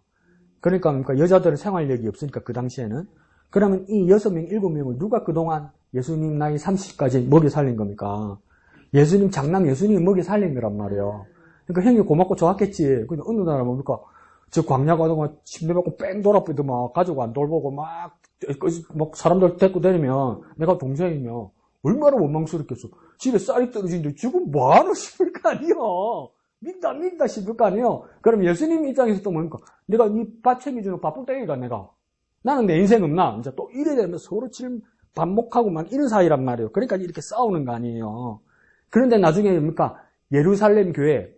그러니까 여자들은 생활력이 없으니까 그 당시에는 그러면 이 6명, 7명을 누가 그동안 예수님 나이 30까지 먹여 살린 겁니까? 예수님 장남 예수님이 먹여 살린 거란 말이에요. 그러니까 형이 고맙고 좋았겠지. 근데 어느 날 뭡니까? 저 광야 가다가 침대 받고 뺑 돌아버리더 막 가지고 안 돌보고 막 사람들 데리고 다니면 내가 동생이면 얼마나 원망스럽겠어. 집에 쌀이 떨어지는데 지금 뭐하노 싶을 거 아니요. 믿다 싶을 거 아니요. 그럼 예수님 입장에서 또 뭡니까? 내가 니 밥 챙겨주는 바쁜 땡이가 내가. 나는 내 인생 없나? 이제 또 이래 되면 서로 반목하고 막 이런 사이란 말이에요. 그러니까 이렇게 싸우는 거 아니에요. 그런데 나중에 뭡니까? 예루살렘 교회,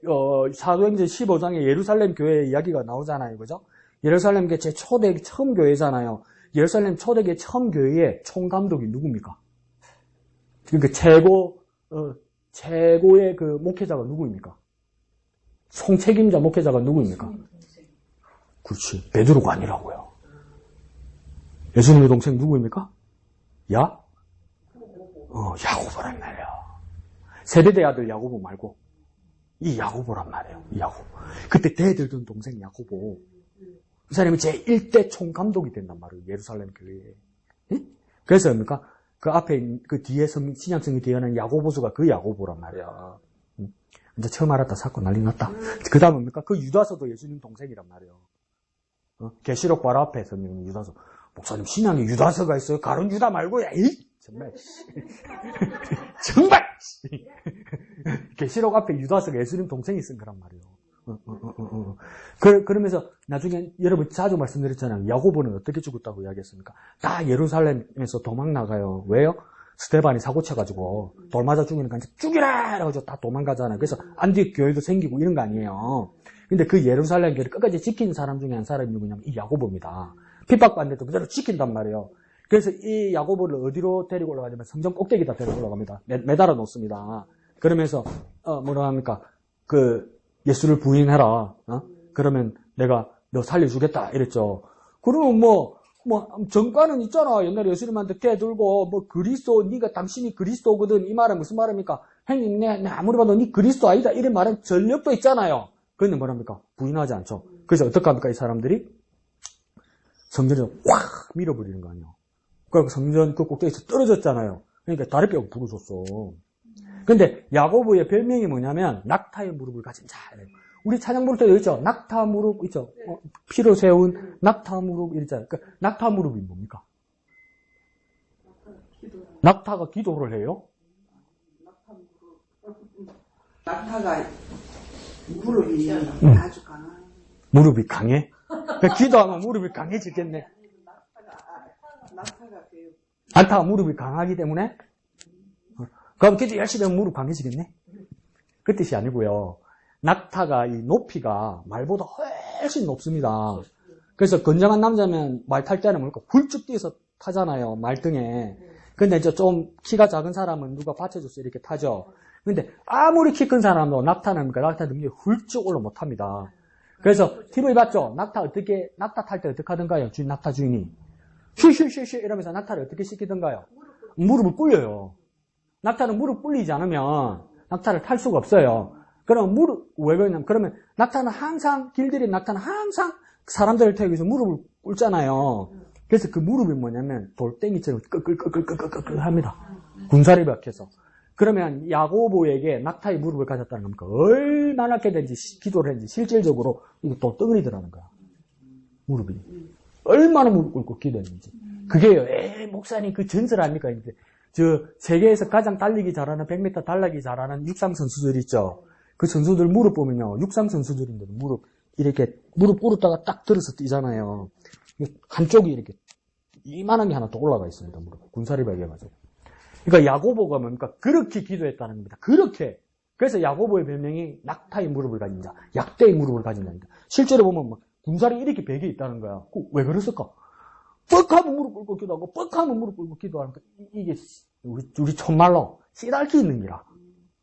사도행전 15장에 예루살렘 교회 이야기가 나오잖아요. 그죠? 예루살렘 교회 초대기 처음 교회잖아요. 예루살렘 초대기 처음 교회의 총감독이 누굽니까? 그러니까 최고의 그 목회자가 누구입니까? 총책임자 목회자가 누구입니까? 그렇지. 베드로가 아니라고요. 예수님의 동생 누구입니까? 야고보란 말이에요. 세베대 아들 야고보 말고 이 야고보란 말이에요. 이 야고보. 그때 대들던 동생 야고보. 이 사람이 제1대 총감독이 된단 말이에요. 예루살렘 교회에. 그래서 뭡니까? 그 앞에 그 뒤에 신약성이 되어는 야고보수가 그 야고보란 말이야. 이제 처음 알았다. 사건 난리 났다. 그 다음 뭡니까? 그 유다서도 예수님 동생이란 말이에요. 계시록 바로 앞에 서는 유다서. 목사님 신앙에 유다서가 있어요? 가룟 유다 말고 야 정말 정말 계시록 앞에 유다서가 예수님 동생이 쓴 거란 말이에요. 그러면서 나중에 여러분 자주 말씀드렸잖아요. 야고보는 어떻게 죽었다고 이야기했습니까? 다 예루살렘에서 도망 나가요. 왜요? 스데반이 사고 쳐가지고 돌 맞아 죽이니까 죽이라! 이러고 다 도망가잖아요. 그래서 안디옥 교회도 생기고 이런 거 아니에요. 근데 그 예루살렘 교회를 끝까지 지킨 사람 중에 한 사람이 누구냐면 이 야고보입니다. 핍박받는데도 그대로 지킨단 말이에요. 그래서 이 야고보를 어디로 데리고 올라가냐면 성전 꼭대기다 데리고 올라갑니다. 매달아 놓습니다. 그러면서 뭐라 합니까? 예수를 부인해라. 그러면 내가 너 살려주겠다 이랬죠. 그러면 정과는 있잖아. 옛날에 예수님한테 대들고 그리스도 네가 당신이 그리스도거든. 이 말은 무슨 말입니까? 형님 내 아무리 봐도 네 그리스도 아니다. 이런 말은 전력도 있잖아요. 그런데 뭐랍니까? 부인하지 않죠. 그래서 어떻게 합니까? 이 사람들이 성전에서 확 밀어버리는 거 아니에요. 그러니까 성전 그 꼭대기에서 떨어졌잖아요. 그러니까 다리 뼈가 부러졌어. 근데 야고보의 별명이 뭐냐면 낙타의 무릎을 가진 자예요. 우리 찬양 부를 때도 있죠. 낙타 무릎 있죠. 피로 세운 낙타 무릎 이랬잖아요. 그러니까 낙타 무릎이 뭡니까? 낙타가 기도를 해요? 낙타가 무릎이 아주 강한. 무릎이 강해? 그러니까 기도하면 무릎이 강해지겠네. 낙타가 무릎이 강하기 때문에? 그럼 기도 열심히 하면 무릎 강해지겠네? 그 뜻이 아니고요. 낙타가 이 높이가 말보다 훨씬 높습니다. 그래서 건장한 남자면 말 탈 때는 뭡니까? 훌쩍 뛰어서 타잖아요. 말등에. 근데 이제 좀 키가 작은 사람은 누가 받쳐줘서 이렇게 타죠. 근데 아무리 키 큰 사람도 낙타는 등에 훌쩍 올라 못 탑니다. 그래서 TV 봤죠? 낙타 탈 때 어떻게 하던가요? 낙타 주인이. 쉬쉬쉬쉬 이러면서 낙타를 어떻게 시키던가요? 무릎을 꿇려요. 낙타는 무릎 꿇리지 않으면 낙타를 탈 수가 없어요. 그럼 왜 그러냐면, 그러면 낙타는 항상, 길들인 낙타는 항상 사람들을 태우기 위해서 무릎을 꿇잖아요. 그래서 그 무릎이 뭐냐면 돌덩이처럼 끌끌끌끌끌끌끌 합니다. 군사를 박해서. 그러면 야고보에게 낙타의 무릎을 가졌다는 겁니까? 얼마나 깨든지 기도를 했는지 실질적으로 이거 또 떠그리더라는 거야. 무릎이. 얼마나 무릎 꿇고 기도했는지. 그게요. 목사님 그 전설 아닙니까? 저 세계에서 가장 달리기 잘하는 100m 달리기 잘하는 육상 선수들 있죠. 그 선수들 무릎 보면요. 육상 선수들인데 무릎 이렇게 무릎 꿇었다가 딱 들어서 뛰잖아요. 한쪽이 이렇게 이만한 게 하나 더 올라가 있습니다. 무릎. 군사를 발견해가지고. 그러니까 야고보가 뭡니까? 그렇게 기도했다는 겁니다. 그렇게. 그래서 야고보의 별명이 낙타의 무릎을 가진 자, 약대의 무릎을 가진 자입니다. 실제로 보면 막 군살이 이렇게 베개 있다는 거야. 왜 그랬을까? 뻑하면 무릎 꿇고 기도하고 뻑하면 무릎 꿇고 기도하니까 이게 우리 촌말로 씨달기 있는 기라.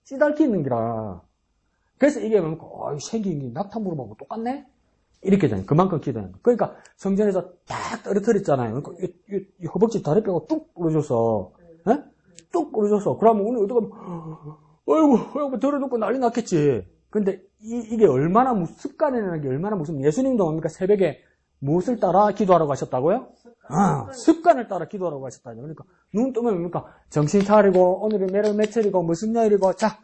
씨달기 있는 기라. 그래서 이게 뭡니까? 생긴 게 낙타 무릎하고 똑같네? 이렇게 되잖아요. 그만큼 기도하는 거. 그러니까 성전에서 딱 떨어뜨렸잖아요. 그러니까 이 허벅지 다리뼈가 뚝 부러져서, 예? 뚝 부러져서. 그러면 오늘 어떡하면, 어이구, 들어놓고 난리 났겠지. 근데 이게 얼마나 습관이라는 게 얼마나 무슨, 예수님도 뭡니까? 새벽에 무엇을 따라 기도하러 가셨다고요? 습관을 따라 기도하러 가셨다죠. 그러니까 눈 뜨면 뭡니까? 정신 차리고, 오늘이 며칠이고, 무슨 요일이고, 자,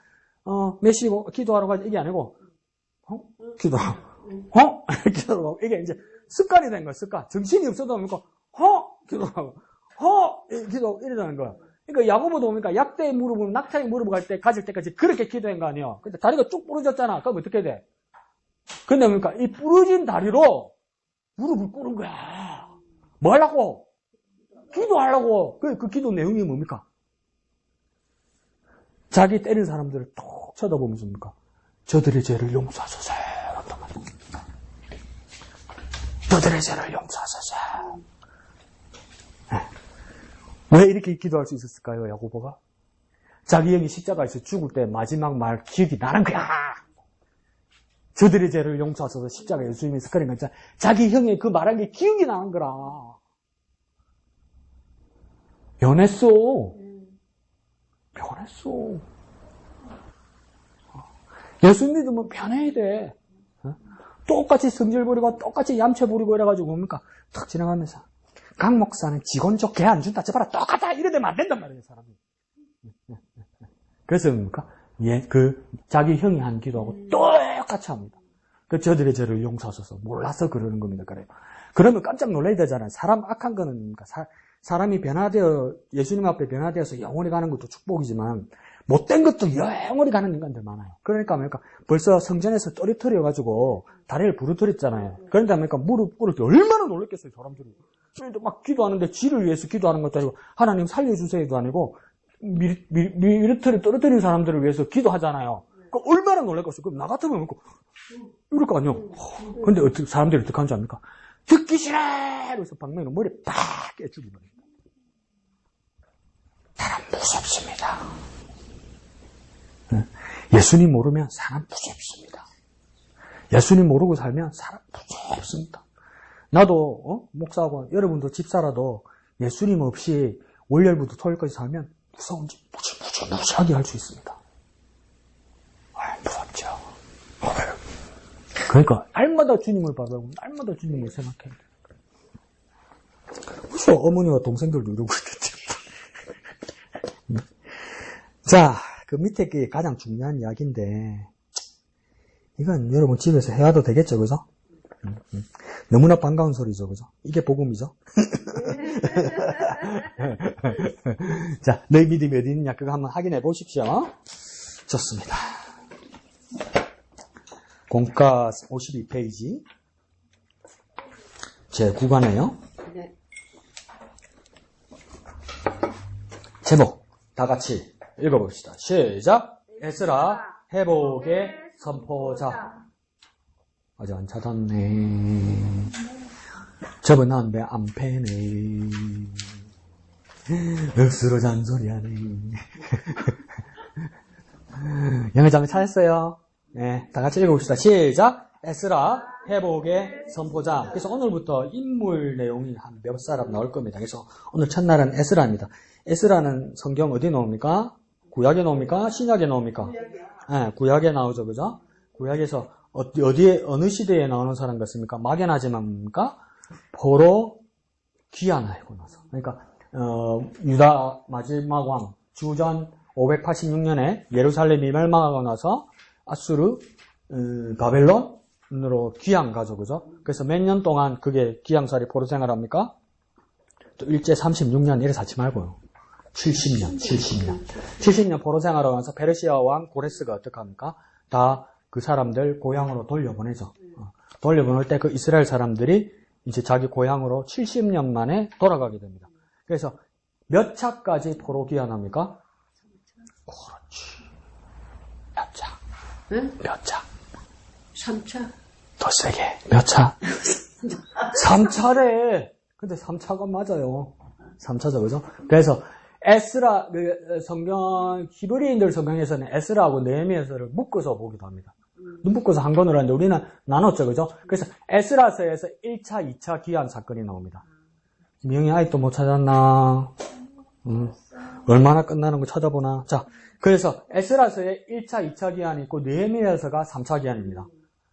몇 시고, 기도하러 가자. 이게 아니고, 기도하고. 기도하고. 이게 이제 습관이 된 거야, 습관. 정신이 없어도 뭡니까? 기도하고. 기도하고. 이러자는 거야. 그러니까 야고보도 뭡니까? 약대의 무릎을, 낙타의 무릎을 가질 때까지 그렇게 기도한 거 아니에요. 근데 다리가 쭉 부러졌잖아. 그럼 어떻게 돼? 근데 뭡니까? 이 부러진 다리로 무릎을 꿇은 거야. 뭐 하려고? 기도하려고. 그 기도 내용이 뭡니까? 자기 때린 사람들을 톡 쳐다보면서 뭡니까? 저들의 죄를 용서하소서. 저들의 죄를 용서하소서. 왜 이렇게 기도할 수 있었을까요, 야고보가? 자기 형이 십자가에서 죽을 때 마지막 말 기억이 나는 거야. 저들의 죄를 용서하소서 십자가에 예수님이 스크린 거잖아. 자기 형이 그 말한 게 기억이 나는 거라. 변했어. 변했어. 예수 믿으면 변해야 돼. 똑같이 성질 부리고 똑같이 얌체 부리고 이래가지고 뭡니까? 탁 지나가면서 강 목사는 직원적 개 안 준다 저봐라 똑같아 이러면 안 된단 말이에요 사람이. 그래서 뭡니까? 자기 형이 한 기도하고 똑같이 합니다. 저들의 죄를 용서하소서. 몰라서 그러는 겁니다. 그래요. 그러면 깜짝 놀라야 되잖아요. 사람 악한 거는 뭡니까? 사람이 변화되어 예수님 앞에 변화되어서 영원히 가는 것도 축복이지만 못된 것도 영원히 가는 인간들 많아요. 그러니까 뭡니까? 벌써 성전에서 떨어뜨려가지고 다리를 부러뜨렸잖아요. 그러니까 뭡니까? 무릎 꿇을 때 얼마나 놀랐겠어요, 사람들이. 막 기도하는데 지를 위해서 기도하는 것도 아니고 하나님 살려주세요도 아니고 미리터리 떨어뜨린 사람들을 위해서 기도하잖아요. 그러니까 얼마나 놀랐겠어요. 그럼 나 같으면 뭡니까? 이럴 거 아니에요. 근데 사람들이 어떻게 하는지 압니까? 듣기 싫어! 그래서 방망이로 머리에 팍 깨죽이면 사람 무섭습니다. 예수님 모르면 사람 무섭습니다. 예수님 모르고 살면 사람 무섭습니다. 나도 목사하고 여러분도 집사라도 예수님 없이 월요일부터 토요일까지 살면 무서운지 무지하게 할 수 있습니다. 무섭죠. 그러니까 날마다 주님을 바라보고 날마다 주님을 생각해야 돼요. 그래서 어머니와 동생들도 이러고 있겠죠. 자, 그 밑에 게 가장 중요한 이야기인데 이건 여러분 집에서 해와도 되겠죠, 그죠? 너무나 반가운 소리죠, 그죠? 이게 복음이죠. 자, 너희 믿음이 어디 있느냐 그거 한번 확인해 보십시오. 좋습니다. 공과 52페이지 제 9관에요. 네. 제목 다 같이 읽어봅시다. 시작. 에스라 회복의 선포자. 아직 안 찾았네. 저번에 왜 안 패네. 억수로 잔소리하네. 영어장을 찾았어요. 네, 다 같이 읽어봅시다. 시작. 에스라 회복의 선포자. 그래서 오늘부터 인물 내용이 한 몇 사람 나올 겁니다. 그래서 오늘 첫날은 에스라입니다. 에스라는 성경 어디 나옵니까? 구약에 나옵니까? 신약에 나옵니까? 네, 구약에 나오죠, 그죠? 구약에서 어디에 어느 시대에 나오는 사람 같습니까? 막연하지만 뭡니까? 포로 귀환하고 나서. 그러니까 유다 마지막 왕 주전 586년에 예루살렘이 멸망하고 나서 아수르, 바벨론으로 귀양 가죠. 그죠? 그래서 몇 년 동안 그게 귀양살이 포로 생활합니까? 또 일제 36년 이래 사지 말고요. 70년 포로 생활하고 나서 페르시아 왕 고레스가 어떻게 합니까? 다 그 사람들 고향으로 돌려보내죠. 돌려보낼 때 그 이스라엘 사람들이 이제 자기 고향으로 70년 만에 돌아가게 됩니다. 그래서 몇 차까지 포로 귀환합니까? 그렇지. 몇 차? 응? 몇 차? 3차. 더 세게. 몇 차? 3차래. 근데 3차가 맞아요. 3차죠, 그죠? 그래서 에스라, 성경, 히브리인들 성경에서는 에스라하고 느헤미야서를 묶어서 보기도 합니다. 묶어서 한 권으로 하는데 우리는 나눴죠, 그죠? 그래서 에스라서에서 1차, 2차 귀환 사건이 나옵니다. 명희 아직도 못 찾았나? 얼마나 끝나는 거 찾아보나? 자, 그래서 에스라서에 1차, 2차 귀환이 있고 느헤미야서가 3차 귀환입니다.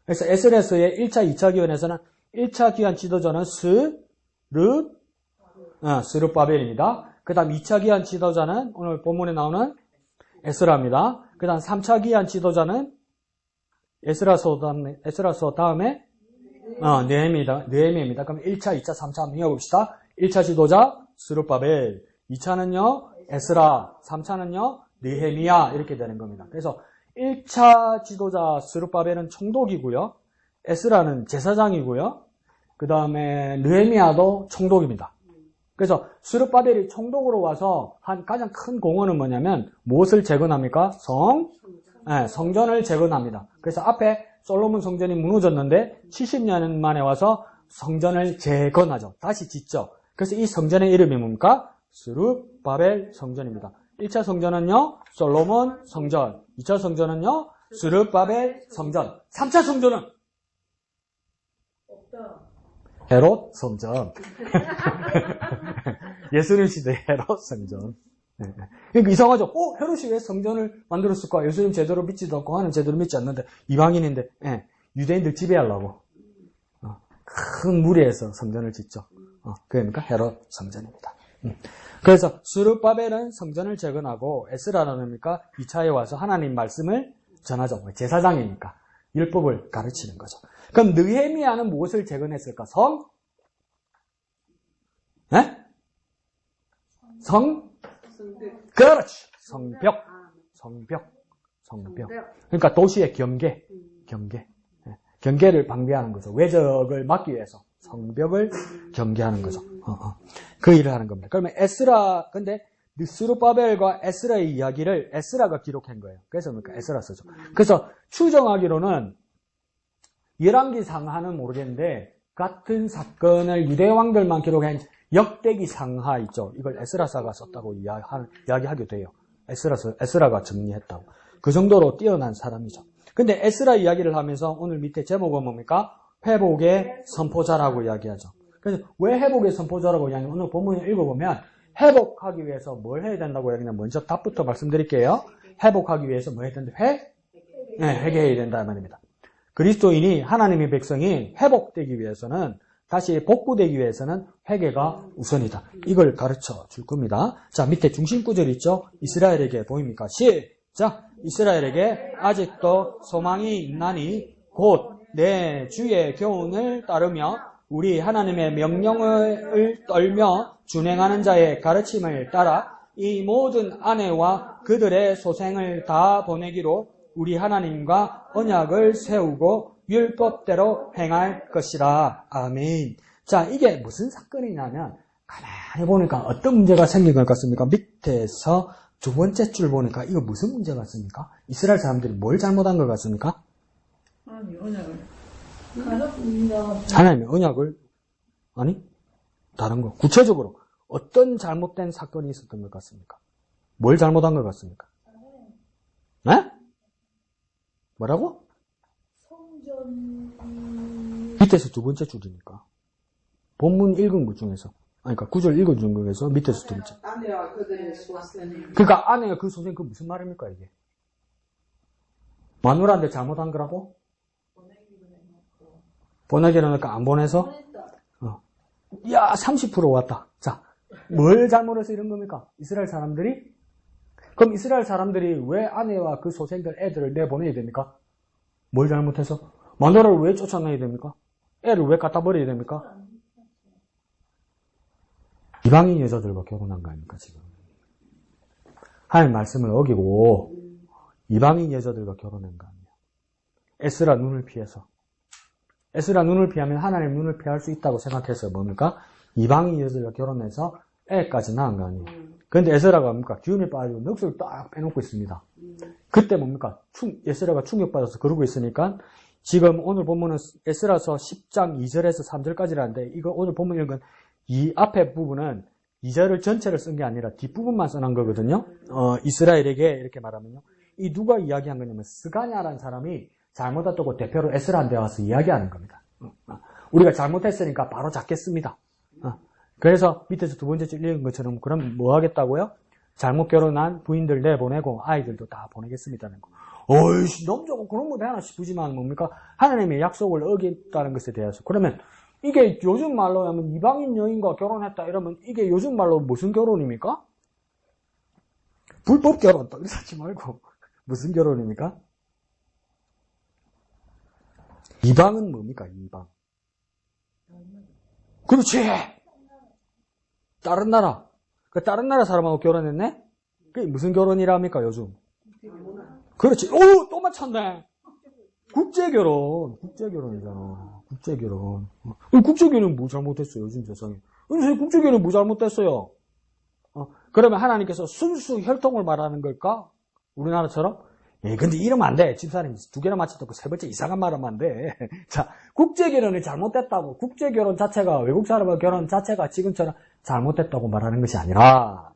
그래서 에스라서의 1차, 2차 귀환에서는 1차 귀환 지도자는 스룹바벨입니다. 그 다음 2차 귀환 지도자는 오늘 본문에 나오는 에스라입니다. 그 다음 3차 귀환 지도자는 에스라서 다음에 느헤미야입니다. 그럼 1차, 2차, 3차 한번 읽어봅시다. 1차 지도자 스룹바벨, 2차는요 에스라, 3차는요 느헤미야 이렇게 되는 겁니다. 그래서 1차 지도자 스룹바벨은 총독이고요. 에스라는 제사장이고요. 그 다음에 느헤미야도 총독입니다. 그래서 스룹바벨이 총독으로 와서 한 가장 큰 공헌은 뭐냐면 무엇을 재건합니까? 성전을 재건합니다. 그래서 앞에 솔로몬 성전이 무너졌는데 70년 만에 와서 성전을 재건하죠. 다시 짓죠. 그래서 이 성전의 이름이 뭡니까? 스룹바벨 성전입니다. 1차 성전은요, 솔로몬 성전. 2차 성전은요, 스룹바벨 성전. 3차 성전은? 없다. 헤롯 성전. 예수님 시대 헤롯 성전. 그러니까 이상하죠. 헤롯이 왜 성전을 만들었을까? 예수님 제대로 믿지도 않고 하는 제대로 믿지 않는데 이방인인데 유대인들 지배하려고 큰 무리에서 성전을 짓죠. 그러니까 헤롯 성전입니다. 그래서 스룹바벨은 성전을 재건하고 에스라는 뭡니까? 2차에 와서 하나님 말씀을 전하죠. 제사장이니까 율법을 가르치는 거죠. 그럼 느헤미야는 무엇을 재건했을까? 그렇지. 성벽. 그러니까 도시의 경계를 방비하는 거죠. 외적을 막기 위해서 성벽을 경계하는 거죠. 그 일을 하는 겁니다. 그러면 근데 스룹바벨과 에스라의 이야기를 에스라가 기록한 거예요. 그래서 그러니까 에스라서죠. 그래서 추정하기로는 열왕기 상하는 모르겠는데 같은 사건을 유대 왕들만 기록한 역대기 상하 있죠. 이걸 에스라사가 썼다고 이야기하게 돼요. 에스라가 정리했다고. 그 정도로 뛰어난 사람이죠. 근데 에스라 이야기를 하면서 오늘 밑에 제목은 뭡니까? 회복의 선포자라고 이야기하죠. 그래서 왜 회복의 선포자라고 이야기하냐면 오늘 본문을 읽어보면 회복하기 위해서 뭘 해야 된다고 이야기하면 먼저 답부터 말씀드릴게요. 회복하기 위해서 뭐 해야 된다? 회개해야 된다는 말입니다. 그리스도인이 하나님의 백성이 회복되기 위해서는 다시 복구되기 위해서는 회개가 우선이다. 이걸 가르쳐 줄 겁니다. 자, 밑에 중심 구절 있죠? 이스라엘에게 보입니까? 시작! 이스라엘에게 아직도 소망이 있나니 곧 내 주의 교훈을 따르며 우리 하나님의 명령을 떨며 준행하는 자의 가르침을 따라 이 모든 아내와 그들의 소생을 다 보내기로 우리 하나님과 언약을 세우고 율법대로 행할 것이라. 아멘. 자, 이게 무슨 사건이냐면 가만히 보니까 어떤 문제가 생긴 것 같습니까? 밑에서 두 번째 줄 보니까 이거 무슨 문제 같습니까? 이스라엘 사람들이 뭘 잘못한 것 같습니까? 하나님의 언약을 아니 다른 거 구체적으로 어떤 잘못된 사건이 있었던 것 같습니까? 뭘 잘못한 것 같습니까? 네? 뭐라고? 밑에서 두 번째 줄이니까 본문 읽은 것 중에서 그러니까 구절 읽은 중에서 밑에서 두 번째. 아내와 그들의 소생. 그러니까 아내가 그 소생 그 무슨 말입니까 이게? 마누라한테 잘못한 거라고? 보내기로 하니까 안 보내서? 야 30% 왔다. 자, 뭘 잘못해서 이런 겁니까? 이스라엘 사람들이 그럼 이스라엘 사람들이 왜 아내와 그 소생들 애들을 내보내야 됩니까? 뭘 잘못해서? 마누라를 왜 쫓아내야 됩니까? 애를 왜 갖다 버려야 됩니까? 이방인 여자들과 결혼한 거 아닙니까, 지금? 하나님 말씀을 어기고 이방인 여자들과 결혼한 거 아니에요. 에스라 눈을 피해서. 에스라 눈을 피하면 하나님 눈을 피할 수 있다고 생각해서 뭡니까? 이방인 여자들과 결혼해서 애까지 낳은 거 아니에요. 그런데 에스라가 뭡니까? 기운이 빠지고 넋을 딱 빼놓고 있습니다. 그때 뭡니까? 에스라가 충격받아서 그러고 있으니까 지금 오늘 보면은 에스라서 10장 2절에서 3절까지라는데 이거 오늘 보면 읽은 이 앞에 부분은 2절을 전체를 쓴 게 아니라 뒷부분만 써놓은 거거든요. 이스라엘에게 이렇게 말하면요. 이 누가 이야기한 거냐면 스가냐라는 사람이 잘못했다고 대표로 에스라한테 와서 이야기하는 겁니다. 우리가 잘못했으니까 바로 잡겠습니다. 그래서 밑에서 두 번째 줄 읽은 것처럼 그럼 뭐 하겠다고요? 잘못 결혼한 부인들 내보내고 아이들도 다 보내겠습니다는 거. 어이씨 너무 좋고 그런 거 되나 싶으지만 뭡니까? 하나님의 약속을 어겼다는 것에 대해서. 그러면 이게 요즘 말로 하면 이방인 여인과 결혼했다 이러면 이게 요즘 말로 무슨 결혼입니까? 불법 결혼 또 이러지 말고 무슨 결혼입니까? 이방은 뭡니까? 이방. 그렇지. 다른 나라. 그 다른 나라 사람하고 결혼했네? 그게 무슨 결혼이랍니까 요즘? 그렇지. 오, 또 맞췄네. 국제결혼. 국제결혼이잖아. 국제결혼. 국제결혼 뭐 잘못했어요 요즘 세상에. 국제결혼 뭐 잘못됐어요? 그러면 하나님께서 순수 혈통을 말하는 걸까? 우리나라처럼? 근데 이러면 안 돼. 집사님 두 개나 맞췄다고 세 번째 이상한 말 하면 안 돼. 자, 국제결혼이 잘못됐다고. 국제결혼 자체가, 외국 사람과 결혼 자체가 지금처럼 잘못됐다고 말하는 것이 아니라,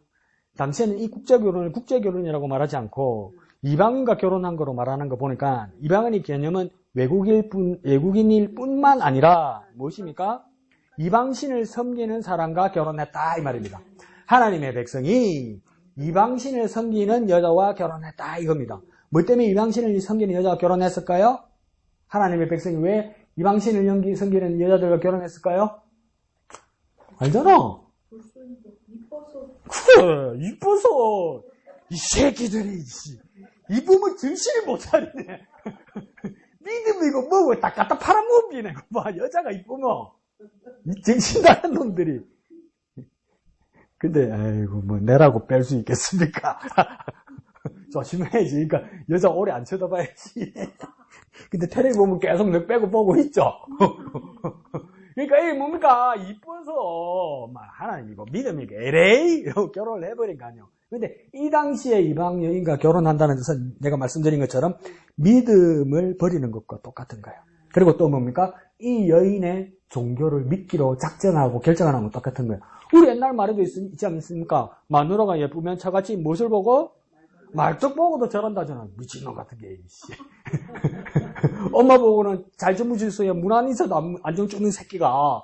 당시에는 이 국제결혼을 국제결혼이라고 말하지 않고, 이방인과 결혼한 거로 말하는 거 보니까, 이방인의 개념은 외국인일 뿐만 아니라, 무엇입니까? 이방신을 섬기는 사람과 결혼했다, 이 말입니다. 하나님의 백성이 이방신을 섬기는 여자와 결혼했다, 이겁니다. 뭐 때문에 이방신을 섬기는 여자와 결혼했을까요? 하나님의 백성이 왜 이방신을 섬기는 여자들과 결혼했을까요? 알잖아. 그래, 이뻐서. 이 새끼들이, 이쁘면 정신을 못 차리네. 믿음 이거 뭐고 딱 갖다 팔아먹기네. 봐, 여자가 이쁘면. 이 정신 나간 놈들이. 근데, 아이고, 뭐, 내라고 뺄 수 있겠습니까? 조심해야지. 그러니까, 여자 오래 안 쳐다봐야지. 근데 텔레비 보면 계속 너 빼고 보고 있죠? 그러니까, 이게 뭡니까? 이뻐서, 막, 하나님 이거 믿음이니까, 에레이! 이러고 결혼을 해버린 거 아니에요. 근데, 이 당시에 이방 여인과 결혼한다는 것은 내가 말씀드린 것처럼, 믿음을 버리는 것과 똑같은 거예요. 그리고 또 뭡니까? 이 여인의 종교를 믿기로 작정하고 결정하는 것 똑같은 거예요. 우리 옛날 말에도 있지 않습니까? 마누라가 예쁘면 저같이 무엇을 보고? 말뚝 보고도 저런다잖아. 미친놈 같은 게. 엄마 보고는 잘 주무실수에 문 안에 있어도 안정 죽는 새끼가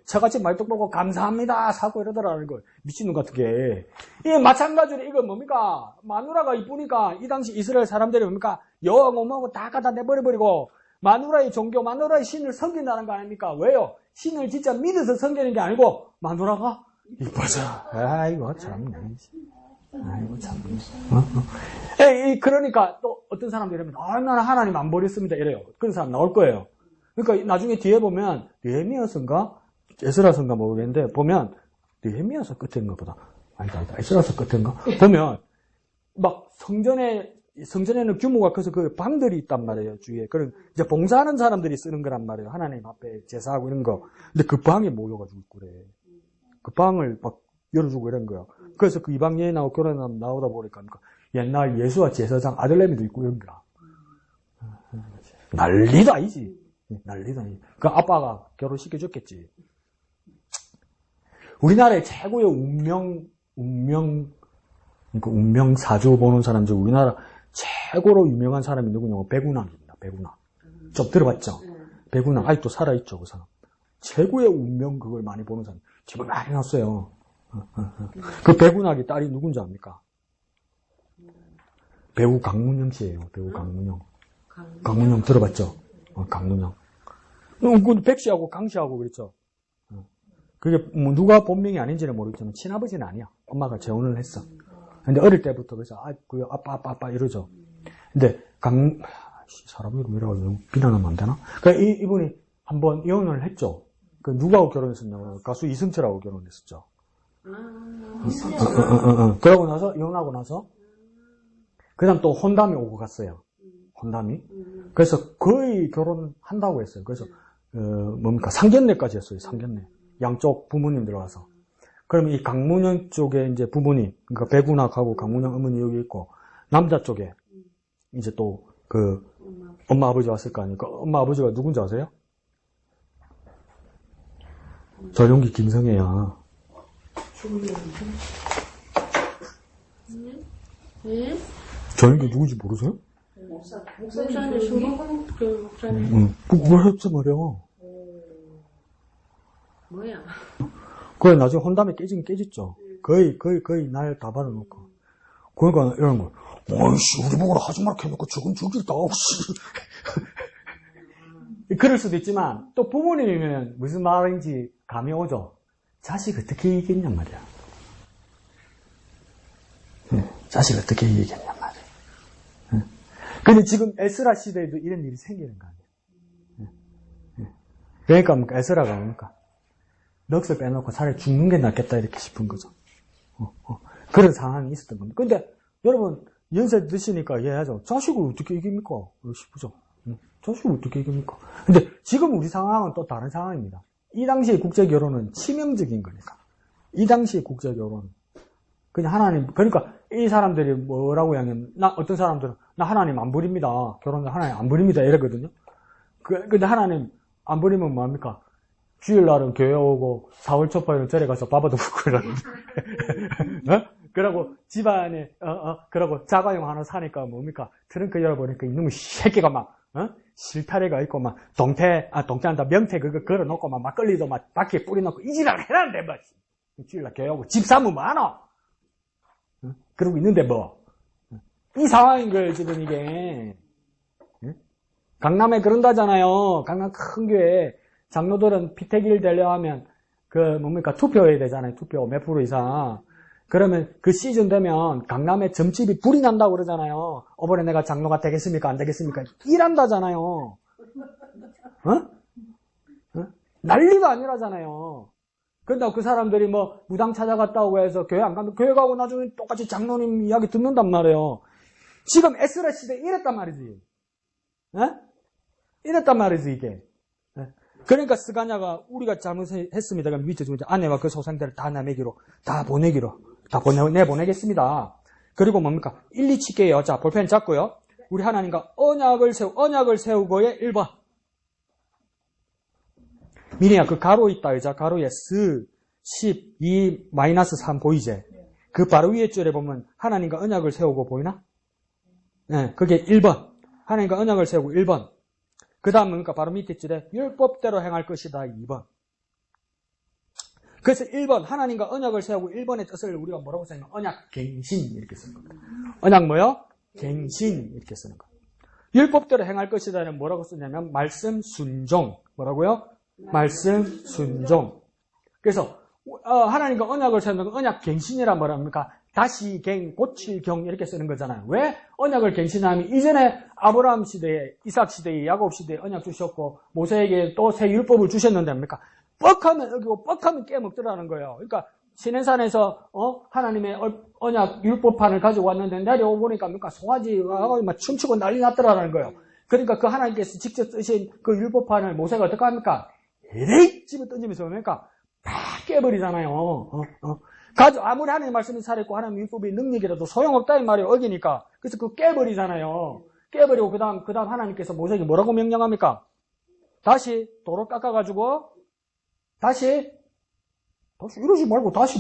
저같이 말뚝 보고 감사합니다 사고 이러더라는 걸. 미친놈 같은 게. 이 마찬가지로 이건 뭡니까? 마누라가 이쁘니까 이 당시 이스라엘 사람들이 뭡니까? 여왕 뭐하고 다 갖다 내버려버리고 마누라의 종교, 마누라의 신을 섬긴다는 거 아닙니까? 왜요? 신을 진짜 믿어서 섬기는 게 아니고 마누라가 이뻐서. 아이고 참네. 아이고 참네. 그러니까 또 어떤 사람들이 이러면 얼마나 하나님 안 버렸습니다 이래요. 그런 사람 나올 거예요. 그러니까 나중에 뒤에 보면 느헤미야서인가 에스라서인가 모르겠는데 보면 느헤미야서 끝인가 보다. 아니다. 에스라서 끝인가? 보면 막 성전에는 규모가 커서 그 방들이 있단 말이에요, 주위에. 그런, 이제 봉사하는 사람들이 쓰는 거란 말이에요. 하나님 앞에 제사하고 이런 거. 근데 그 방에 모여가지고 그래. 그 방을 막 열어주고 이런 거야. 그래서 그 이방 여인하고 결혼하면 나오다 보니까 옛날 예수와 제사장 아들내미도 있고 이런 거야. 난리도 아니지. 난리도 아니지. 그 아빠가 결혼시켜줬겠지. 우리나라의 최고의 운명사주 보는 사람 중 우리나라 최고로 유명한 사람이 누구냐면 백운왕입니다. 백운왕. 좀 들어봤죠? 백운왕. 아직도 살아있죠, 그 사람. 최고의 운명 그걸 많이 보는 사람. 집을 많이 놨어요. 그 백운왕의 딸이 누군지 압니까? 배우 강문영 씨예요. 배우 강문영. 강문영 들어봤죠? 강문영. 백 씨하고 강 씨하고 그랬죠? 그게 뭐 누가 본명이 아닌지는 모르겠지만 친아버지는 아니야. 엄마가 재혼을 했어. 근데 어릴 때부터 그래서 그 아빠 이러죠. 근데 사람 이름이라고 비난하면 안 되나? 그러니까 이분이 한번 이혼을 했죠. 그 누구하고 결혼했었냐고 가수 이승철하고 결혼했었죠. 그러고 나서 이혼하고 나서 그다음 또 혼담이 오고 갔어요. 혼담이. 그래서 거의 결혼한다고 했어요. 그래서 상견례까지 했어요. 상견례. 양쪽 부모님 들어가서. 그러면 이 강문영 쪽에 이제 부모님, 그러니까 백운학하고 강문영 어머니 여기 있고 남자 쪽에 이제 또 그 엄마 아버지 왔을 거 아닙니까? 엄마 아버지가 누군지 아세요? 전용기 김성애야. 예? 전용기 누군지 모르세요? 목사님 수목은 그 목사님. 뭘 했어 말이야. 뭐야? 그래 나중에 혼담에 깨지긴 깨졌죠. 거의 날 다 받아놓고. 그러니까 이런 거. 어이씨 우리 보고로 하지 말게 해놓고 저건 죽일다. 그럴 수도 있지만 또 부모님이면 무슨 말인지 감이 오죠. 자식 어떻게 이기겠냔 말이야. 자식 어떻게 이기겠냔 말이야. 근데 지금 에스라 시대에도 이런 일이 생기는 거 아니에요. 그러니까 에스라가 뭡니까? 넋을 빼놓고 차라리 죽는 게 낫겠다 이렇게 싶은 거죠. 그런 상황이 있었던 겁니다. 근데 여러분 연세 드시니까 이해하죠. 자식을 어떻게 이깁니까? 싶으죠. 자식을 어떻게 이깁니까? 근데 지금 우리 상황은 또 다른 상황입니다. 이 당시의 국제결혼은 치명적인 거니까. 이 당시의 국제결혼. 그냥 하나님, 그러니까 이 사람들이 뭐라고 하냐면, 어떤 사람들은, 나 하나님 안 부립니다. 결혼을 하나님 안 부립니다. 이러거든요. 근데 하나님 안 부리면 뭐합니까? 주일날은 교회 오고, 4월 초파에는 절에 가서 밥도 먹고 이러는데. 그러고 집안에, 그러고 자가용 하나 사니까 뭡니까? 트렁크 열어보니까 이놈의 새끼가 막, 실타래가 있고, 막, 동태한다, 명태 그거 걸어놓고, 막, 막걸리도 막, 밖에 뿌려놓고, 이지랄 해라는데, 뭐. 주일날 교회 오고, 집 사면 많아! 그러고 있는데, 뭐. 이 상황인 거예요, 지금 이게. 강남에 그런다잖아요. 강남 큰 교회. 장로들은 피택일 되려 하면, 투표해야 되잖아요. 투표 몇 프로 이상. 그러면 그 시즌 되면 강남에 점집이 불이 난다고 그러잖아요. 이번에 내가 장로가 되겠습니까? 안 되겠습니까? 일한다잖아요. 난리가 아니라잖아요. 근데 그 사람들이 뭐 무당 찾아갔다고 해서 교회 안 가면 교회 가고 나중에 똑같이 장로님 이야기 듣는단 말이에요. 지금 에스라 시대에 이랬단 말이지. 이랬단 말이지 이게. 그러니까 스가냐가 우리가 잘못했습니다. 그럼 밑에 주면 아내와 그 소생들을 다 내보내기로 다 내보내겠습니다. 그리고 뭡니까? 1, 2 칠게요. 자, 볼펜 잡고요. 우리 하나님과 언약을 세우고의 1번. 미니야, 그 가로 있다, 여자. 가로에 12, -3 보이지? 그 바로 위에 줄에 보면 하나님과 언약을 세우고 보이나? 네, 그게 1번. 하나님과 언약을 세우고 1번. 그 다음 뭡니까? 바로 밑에 줄에 율법대로 행할 것이다, 2번. 그래서 1번, 하나님과 언약을 세우고 1번의 뜻을 우리가 뭐라고 쓰냐면 언약 갱신 이렇게 쓰는 겁니다. 언약 뭐요? 갱신 이렇게 쓰는 겁니다. 율법대로 행할 것이다는 뭐라고 쓰냐면 말씀 순종. 뭐라고요? 말씀 순종. 그래서 하나님과 언약을 세우는 건 언약 갱신이란 뭐랍니까? 다시 고칠 경 이렇게 쓰는 거잖아요. 왜? 언약을 갱신하면 이전에 아브라함 시대에, 이삭 시대에, 야곱 시대에 언약 주셨고 모세에게 또 새 율법을 주셨는데 뭡니까? 뻑하면 어기고 뻑하면 깨먹더라는 거예요. 그러니까 시내산에서 하나님의 언약 율법판을 가지고 왔는데 내려오 보니까 뭡니까? 송아지가 막 춤추고 난리 났더라는 거예요. 그러니까 그 하나님께서 직접 쓰신 그 율법판을 모세가 어떻게 합니까? 에레이 집어 던지면서 뭡니까? 다 깨버리잖아요. 아무리 하나님 말씀이 살아있고 하나님 율법의 능력이라도 소용없다 이 말이에요. 어기니까. 그래서 그거 깨버리잖아요. 깨버리고 그 다음 하나님께서 모세에게 뭐라고 명령합니까? 다시 도로 깎아가지고 다시 이러지 말고 다시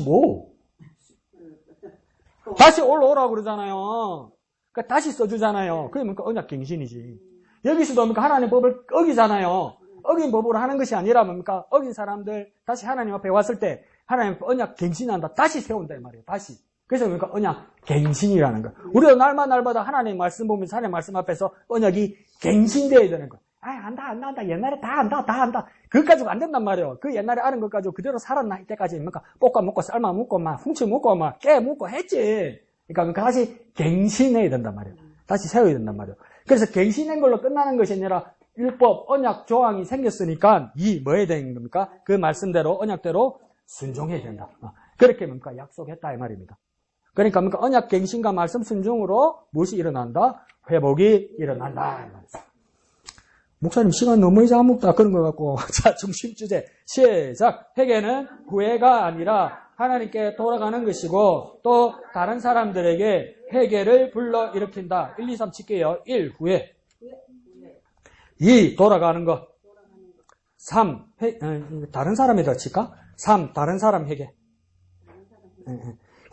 다시 올라오라고 그러잖아요. 그러니까 다시 써주잖아요. 그게 뭡니까? 언약 갱신이지. 여기서도 뭡니까? 하나님 법을 어기잖아요. 어긴 법으로 하는 것이 아니라 뭡니까? 어긴 사람들 다시 하나님 앞에 왔을 때 하나님 언약 갱신한다. 다시 세운다 이 말이에요. 다시. 그래서 뭡니까? 언약 갱신이라는 거예요. 우리가 날마다 하나님 말씀 보면서 하나님 말씀 앞에서 언약이 갱신되어야 되는 거예요. 안다. 옛날에 다 안다. 그것 가지고 안 된단 말이에요. 그 옛날에 아는 것 가지고 그대로 살았나? 이때까지 뭡니까? 볶아 먹고, 삶아 먹고, 막, 훔치 먹고, 막, 깨 먹고 했지. 그러니까 다시 갱신해야 된단 말이에요. 다시 세워야 된단 말이에요. 그래서 갱신한 걸로 끝나는 것이 아니라 율법, 언약 조항이 생겼으니까 뭐 해야 되는 겁니까? 그 말씀대로, 언약대로 순종해야 된다. 그렇게 뭡니까? 약속했다 이 말입니다. 그러니까 뭡니까? 언약 갱신과 말씀 순종으로 무엇이 일어난다? 회복이 일어난다. 목사님 시간 너무 이제 안 먹다 그런 거 같고 자 중심 주제 시작. 회개는 후회가 아니라 하나님께 돌아가는 것이고 또 다른 사람들에게 회개를 불러일으킨다. 1, 2, 3 칠게요. 1. 후회 2. 돌아가는 것 3. 다른 사람에다 칠까? 3. 다른 사람 회개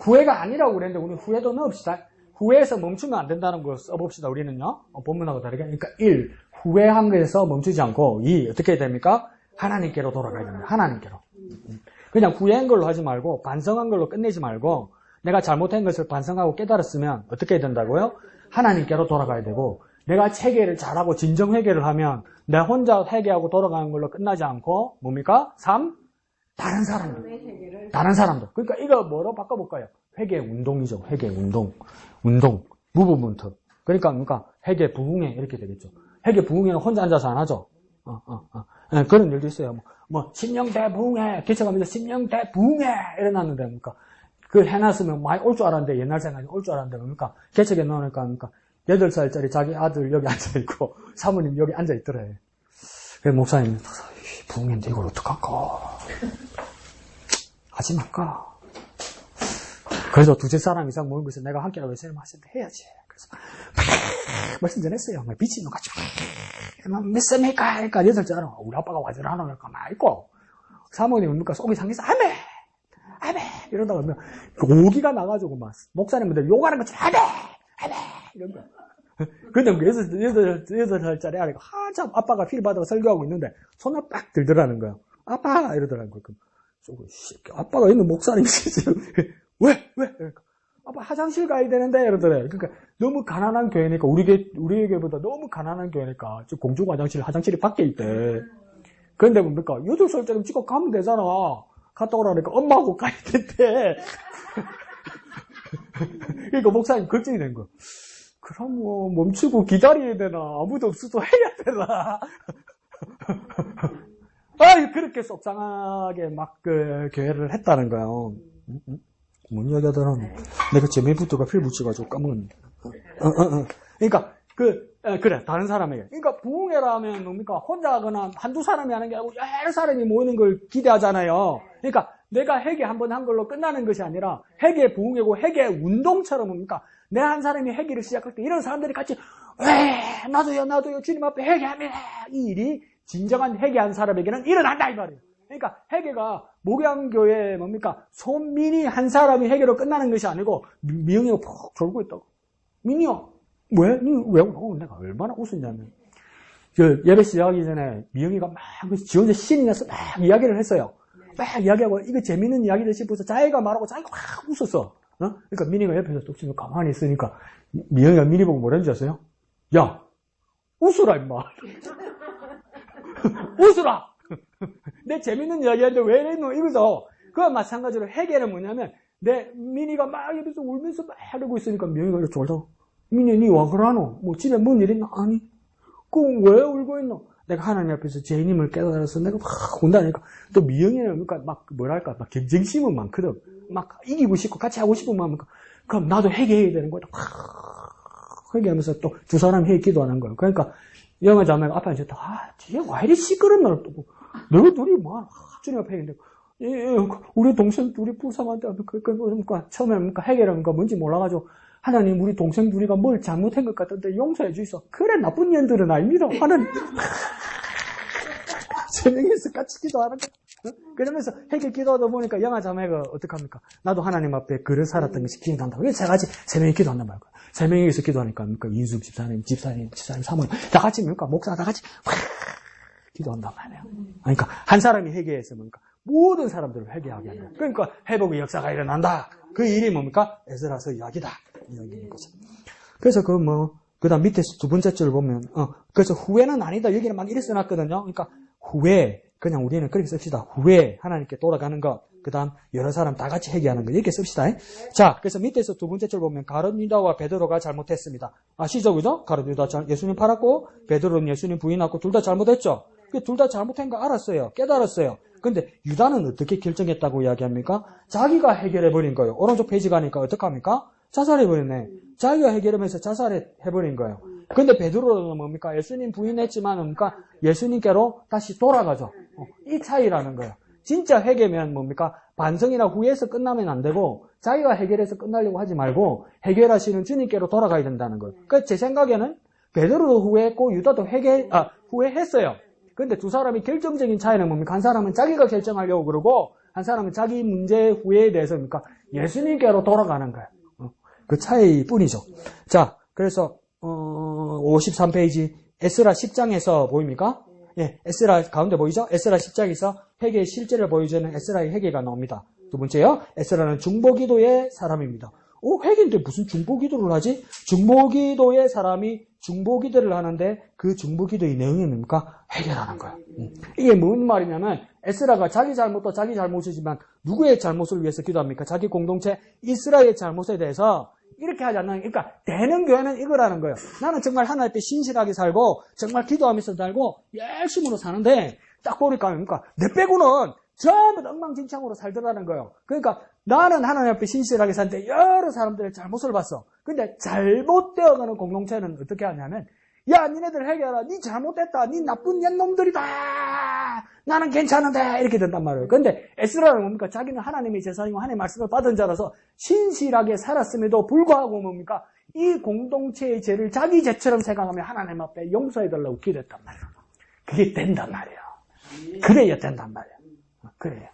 후회가 아니라고 그랬는데 우리 후회도 넣읍시다. 후회에서 멈추면 안 된다는 걸 써봅시다. 우리는요. 본문하고 다르게. 그러니까 1. 후회한 것에서 멈추지 않고 2. 어떻게 해야 됩니까? 하나님께로 돌아가야 됩니다. 하나님께로. 그냥 후회한 걸로 하지 말고 반성한 걸로 끝내지 말고 내가 잘못한 것을 반성하고 깨달았으면 어떻게 해야 된다고요? 하나님께로 돌아가야 되고 내가 회개를 잘하고 진정 회개를 하면 내 혼자 회개하고 돌아가는 걸로 끝나지 않고 뭡니까? 3. 다른 사람들. 다른 사람들. 그러니까 이거 뭐로 바꿔볼까요? 회개 운동이죠. 회개 운동. 무브먼트. 그러니까 회개 부흥회 이렇게 되겠죠. 회개 부흥회는 혼자 앉아서 안 하죠. 네, 그런 일도 있어요. 뭐 신령대 부흥회 개척하면서 신령대 부흥회 이래놨는데 뭡니까? 그걸 해놨으면 많이 올 줄 알았는데 옛날 생각에 올 줄 알았는데 뭡니까? 개척에 넣으니까 8살짜리 자기 아들 여기 앉아있고 사모님 여기 앉아있더래. 그래서 목사님 부흥회인데 이걸 어떡할까? 하지 말까? 그래서 두세 사람 이상 모인 것을 내가 함께라고 선생님 하시는데 해야지. 그래서 말씀 전했어요. 미친놈같이 믿습니까? 그러니까 8살짜리 우리 아빠가 와줄 하나 그러니까 막 있고 사모님은 뭡니까? 속이 상해서 아멘 이러다가 오기가 나가지고 막 목사님들 욕하는 것처럼 아멘 이런 거. 근데 8살짜리 아이가 한참 아빠가 필 받아서 설교하고 있는데 손을 빡 들더라는 거야. 아빠 이러더라는 거야. 아빠가 있는 목사님이시지. 왜? 그러니까 아빠 화장실 가야 되는데 이러더래. 그러니까 너무 가난한 교회니까 우리 교회보다 너무 가난한 교회니까 공중 화장실이 밖에 있대. 그런데 뭡니까? 8살짜리 찍어 가면 되잖아. 갔다 오라니까 엄마하고 가야 된대. 그러니까 목사님 걱정이 된 거야. 그럼 뭐 멈추고 기다려야 되나? 아무도 없어도 해야 되나? 그렇게 속상하게 막 교회를 했다는 거예요. 뭔 이야기 하더라. 내가 제매부터가 필 붙여가지고 까먹었네. 그러니까, 그래, 다른 사람에게. 그러니까, 부흥회라면 뭡니까? 혼자 하거나 한두 사람이 하는 게 아니고 여러 사람이 모이는 걸 기대하잖아요. 그러니까, 내가 회개 한 번 한 걸로 끝나는 것이 아니라, 회개 부흥회고 회개 운동처럼 뭡니까? 내 한 사람이 회개를 시작할 때 이런 사람들이 같이, 나도요, 주님 앞에 회개합니다. 이 일이 진정한 회개한 사람에게는 일어난다, 이 말이에요. 그러니까 회개가 목양교회 뭡니까? 손민이 한 사람이 회개로 끝나는 것이 아니고 미영이가 푹 졸고 있다고. 민이야 왜? 내가 얼마나 웃었냐면 예배 시작하기 전에 미영이가 막 지 혼자 신이 나서 막 이야기를 했어요. 막 이야기하고 이거 재밌는 이야기를 싶어서 자기가 말하고 자기가 막 웃었어. 그러니까 민이가 옆에서 뚝 치면 가만히 있으니까 미영이가 민이 보고 뭐라는 줄 아세요? 야 웃으라 임마. 웃으라. 내 재밌는 이야기 하는데 왜 이러노? 이거죠. 그와 마찬가지로 회개는 뭐냐면, 민이가 막 이러면서 울면서 막 이러고 있으니까 명이가 이렇게 졸다. 민이, 니 와 그러노? 뭐 집에 뭔 일 있나? 아니. 그럼 왜 울고 있노? 내가 하나님 앞에서 죄인임을 깨달아서 내가 막 온다니까. 또 미영이는 그러니까 막 막 경쟁심은 많거든. 막 이기고 싶고 같이 하고 싶은 마음이니까. 그럼 나도 회개해야 되는 거야. 회개하면서 또 두 사람 회개 기도하는 거야. 그러니까 영화 자매가 앞에 앉았다. 뒤에 왜 이리 시끄러운 날 또. 너희 둘이 뭐, 주님 앞에 있는데, 우리 동생 둘이 불쌍한데, 처음에 해결하는 거 뭔지 몰라가지고, 하나님, 우리 동생 둘이가 뭘 잘못한 것 같은데 용서해 주이소. 그래, 나쁜 년들은 아닙니다. 하는, 세 명이서 같이 기도하는 거. 그러면서 해결 기도하다 보니까 영화 자매가 어떡합니까? 나도 하나님 앞에 그를 살았던 것이 기억난다. 왜 세 명이 기도한단 말이야. 세 명이서 기도하니까, 이수ብ 집사님, 사모님, 다 같이 목사 다 같이, 기도한단 말이에요. 그러니까 한 사람이 회개해서 뭡니까? 모든 사람들을 회개하게 하는. 그러니까 회복의 역사가 일어난다. 그 일이 뭡니까? 에스라서 이야기다. 이야기인 거죠. 그래서 그다음 밑에 두 번째 줄 보면 그래서 후회는 아니다. 여기는 막 이래 써놨거든요. 그러니까 후회 그냥 우리는 그렇게 씁시다. 후회 하나님께 돌아가는 것. 그 다음 여러 사람 다 같이 회개하는 거 이렇게 씁시다. 자, 그래서 밑에서 두 번째 줄 보면 가룟 유다와 베드로가 잘못했습니다. 아시죠, 그죠? 가룟 유다 예수님 팔았고 베드로는 예수님 부인하고 둘 다 잘못했죠. 둘 다 잘못한 거 알았어요. 깨달았어요. 근데 유다는 어떻게 결정했다고 이야기합니까? 자기가 해결해버린 거예요. 오른쪽 페이지 가니까 어떡합니까? 자살해버렸네. 자기가 해결하면서 자살해버린 거예요. 근데 베드로는 뭡니까? 예수님 부인했지만 뭡니까? 예수님께로 다시 돌아가죠. 이 차이라는 거예요. 진짜 회개면 뭡니까? 반성이나 후회해서 끝나면 안 되고 자기가 해결해서 끝나려고 하지 말고 해결하시는 주님께로 돌아가야 된다는 거예요. 그러니까 제 생각에는 베드로도 후회했고 유다도 후회했어요. 근데 두 사람이 결정적인 차이는 뭡니까? 한 사람은 자기가 결정하려고 그러고 한 사람은 자기 문제 후회에 대해서 뭡니까? 예수님께로 돌아가는 거예요. 그 차이뿐이죠. 자, 그래서 53페이지 에스라 10장에서 보입니까? 예, 에스라 가운데 보이죠? 에스라 10장에서 회개의 실제를 보여주는 에스라의 회개가 나옵니다. 두 번째요. 에스라는 중보기도의 사람입니다. 회개인데 무슨 중보기도를 하지? 중보기도의 사람이 중보기도를 하는데 그 중보기도의 내용이 뭡니까? 회개라는 거예요. 이게 뭔 말이냐면 에스라가 자기 잘못도 자기 잘못이지만 누구의 잘못을 위해서 기도합니까? 자기 공동체 이스라엘의 잘못에 대해서 이렇게 하지 않는, 그러니까 되는 교회는 이거라는 거예요. 나는 정말 하나님 앞에 신실하게 살고 정말 기도하면서 살고 열심으로 사는데 딱 보니까 뭡니까? 내 빼고는 전부 엉망진창으로 살더라는 거예요. 그러니까 나는 하나님 앞에 신실하게 사는데 여러 사람들의 잘못을 봤어. 근데 잘못되어가는 공동체는 어떻게 하냐면 야, 니네들 회개하라. 니 잘못됐다. 니 나쁜 옛놈들이다. 나는 괜찮은데. 이렇게 된단 말이에요. 근데 에스라는 뭡니까? 자기는 하나님의 제사장이고 하나님의 말씀을 받은 자라서 신실하게 살았음에도 불구하고 뭡니까? 이 공동체의 죄를 자기 죄처럼 생각하며 하나님 앞에 용서해달라고 기도했단 말이에요. 그게 된단 말이에요. 그래야 된단 말이에요. 그래요.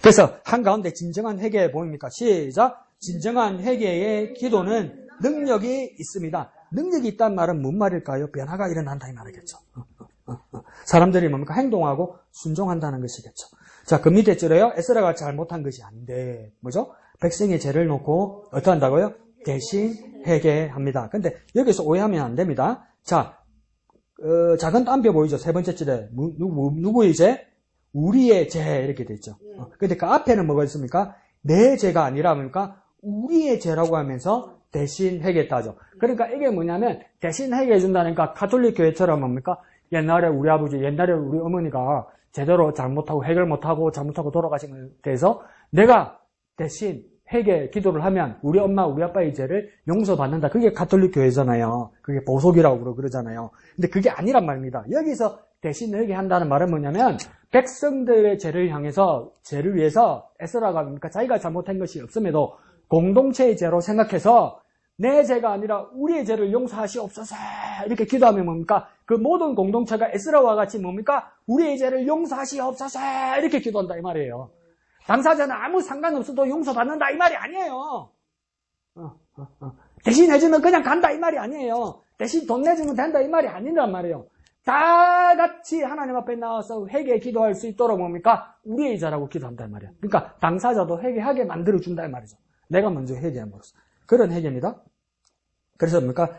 그래서 한가운데 진정한 회개 보입니까? 시작. 진정한 회개의 기도는 능력이 있습니다. 능력이 있다는 말은 뭔 말일까요? 변화가 일어난다 이 말이겠죠. 사람들이 뭡니까? 행동하고 순종한다는 것이겠죠. 자, 그 밑에 줄에요. 에스라가 잘못한 것이 아닌데 뭐죠? 백성의 죄를 놓고 어떻게 한다고요? 대신 회개합니다. 근데 여기서 오해하면 안 됩니다. 자, 작은 땀표 보이죠? 세 번째 줄에 누구의 죄? 우리의 죄 이렇게 돼 있죠. 근데 그 앞에는 뭐가 있습니까? 내 죄가 아니라 뭡니까? 우리의 죄라고 하면서 대신 회개했다죠. 그러니까 이게 뭐냐면 대신 회개해 준다니까 가톨릭 교회처럼 뭡니까? 옛날에 우리 아버지, 옛날에 우리 어머니가 제대로 잘못하고 해결 못하고 잘못하고 돌아가신 것에 대해서 내가 대신 회개 기도를 하면 우리 엄마, 우리 아빠의 죄를 용서받는다. 그게 가톨릭 교회잖아요. 그게 보속이라고 그러잖아요. 근데 그게 아니란 말입니다. 여기서 대신 회개한다는 말은 뭐냐면 백성들의 죄를 향해서 죄를 위해서 에스라가 뭡니까? 자기가 잘못한 것이 없음에도 공동체의 죄로 생각해서 내 죄가 아니라 우리의 죄를 용서하시옵소서 이렇게 기도하면 뭡니까? 그 모든 공동체가 에스라와 같이 뭡니까? 우리의 죄를 용서하시옵소서 이렇게 기도한다 이 말이에요. 당사자는 아무 상관없어도 용서받는다 이 말이 아니에요. 대신 해주면 그냥 간다 이 말이 아니에요. 대신 돈 내주면 된다 이 말이 아니란 말이에요. 다 같이 하나님 앞에 나와서 회개 기도할 수 있도록 뭡니까? 우리의 죄라고 기도한다 이 말이에요. 그러니까 당사자도 회개하게 만들어준다 이 말이죠. 내가 먼저 회개함으로써. 그런 회개입니다. 그래서 뭡니까?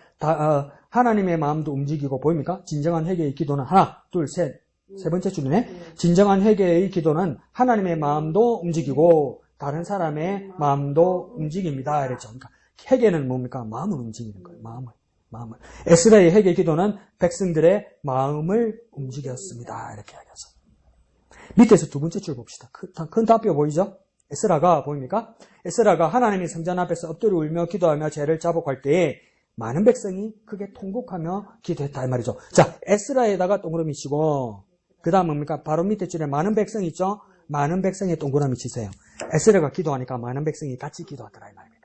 하나님의 마음도 움직이고 보입니까? 진정한 회개의 기도는 하나, 둘, 셋. 세 번째 줄이네. 진정한 회개의 기도는 하나님의 마음도 움직이고 다른 사람의 마음도 움직입니다. 이랬죠. 그러니까 회개는 뭡니까? 마음을 움직이는 거예요. 마음을. 에스라의 회개 기도는 백성들의 마음을 움직였습니다. 이렇게 이야기하죠. 밑에서 두 번째 줄 봅시다. 큰 답표 보이죠? 에스라가 보입니까? 에스라가 하나님의 성전 앞에서 엎드려 울며 기도하며 죄를 자복할 때에 많은 백성이 크게 통곡하며 기도했다 이 말이죠. 자, 에스라에다가 동그라미 치고 그 다음 뭡니까? 바로 밑에 줄에 많은 백성이 있죠? 많은 백성에 동그라미 치세요. 에스라가 기도하니까 많은 백성이 같이 기도하더라 이 말입니다.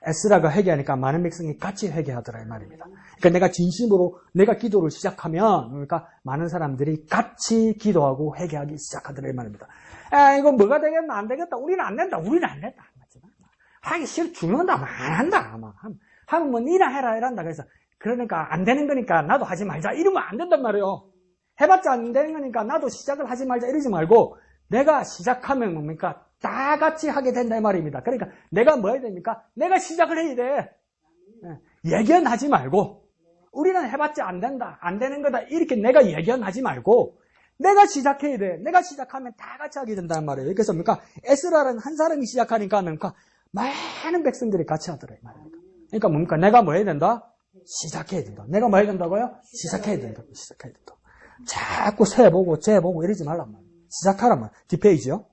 에스라가 회개하니까 많은 백성이 같이 회개하더라 이 말입니다. 그러니까 내가 진심으로 내가 기도를 시작하면 그러니까 많은 사람들이 같이 기도하고 회개하기 시작하더라 이 말입니다. 이거 뭐가 되겠나 안 되겠다. 우리는 안 된다. 하기 싫어 죽는다. 안 한다. 하면 뭐 니나 해라 이란다. 그래서 그러니까 안 되는 거니까 나도 하지 말자. 이러면 안 된단 말이에요. 해봤자 안 되는 거니까 나도 시작을 하지 말자 이러지 말고 내가 시작하면 뭡니까? 다 같이 하게 된다 이 말입니다. 그러니까 내가 뭐 해야 됩니까? 내가 시작을 해야 돼. 예견하지 말고 우리는 해봤자 안 된다. 안 되는 거다. 이렇게 내가 예견하지 말고 내가 시작해야 돼. 내가 시작하면 다 같이 하게 된단 말이에요. 그래서 뭡니까? 에스라는 한 사람이 시작하니까 뭡니까? 많은 백성들이 같이 하더래. 그러니까 뭡니까? 내가 뭐 해야 된다? 시작해야 된다. 내가 뭐 해야 된다고요? 시작해야 된다. 시작해야 된다. 자꾸 세보고 재보고 이러지 말란 말이에요. 시작하란 말이에요. 뒷페이지요.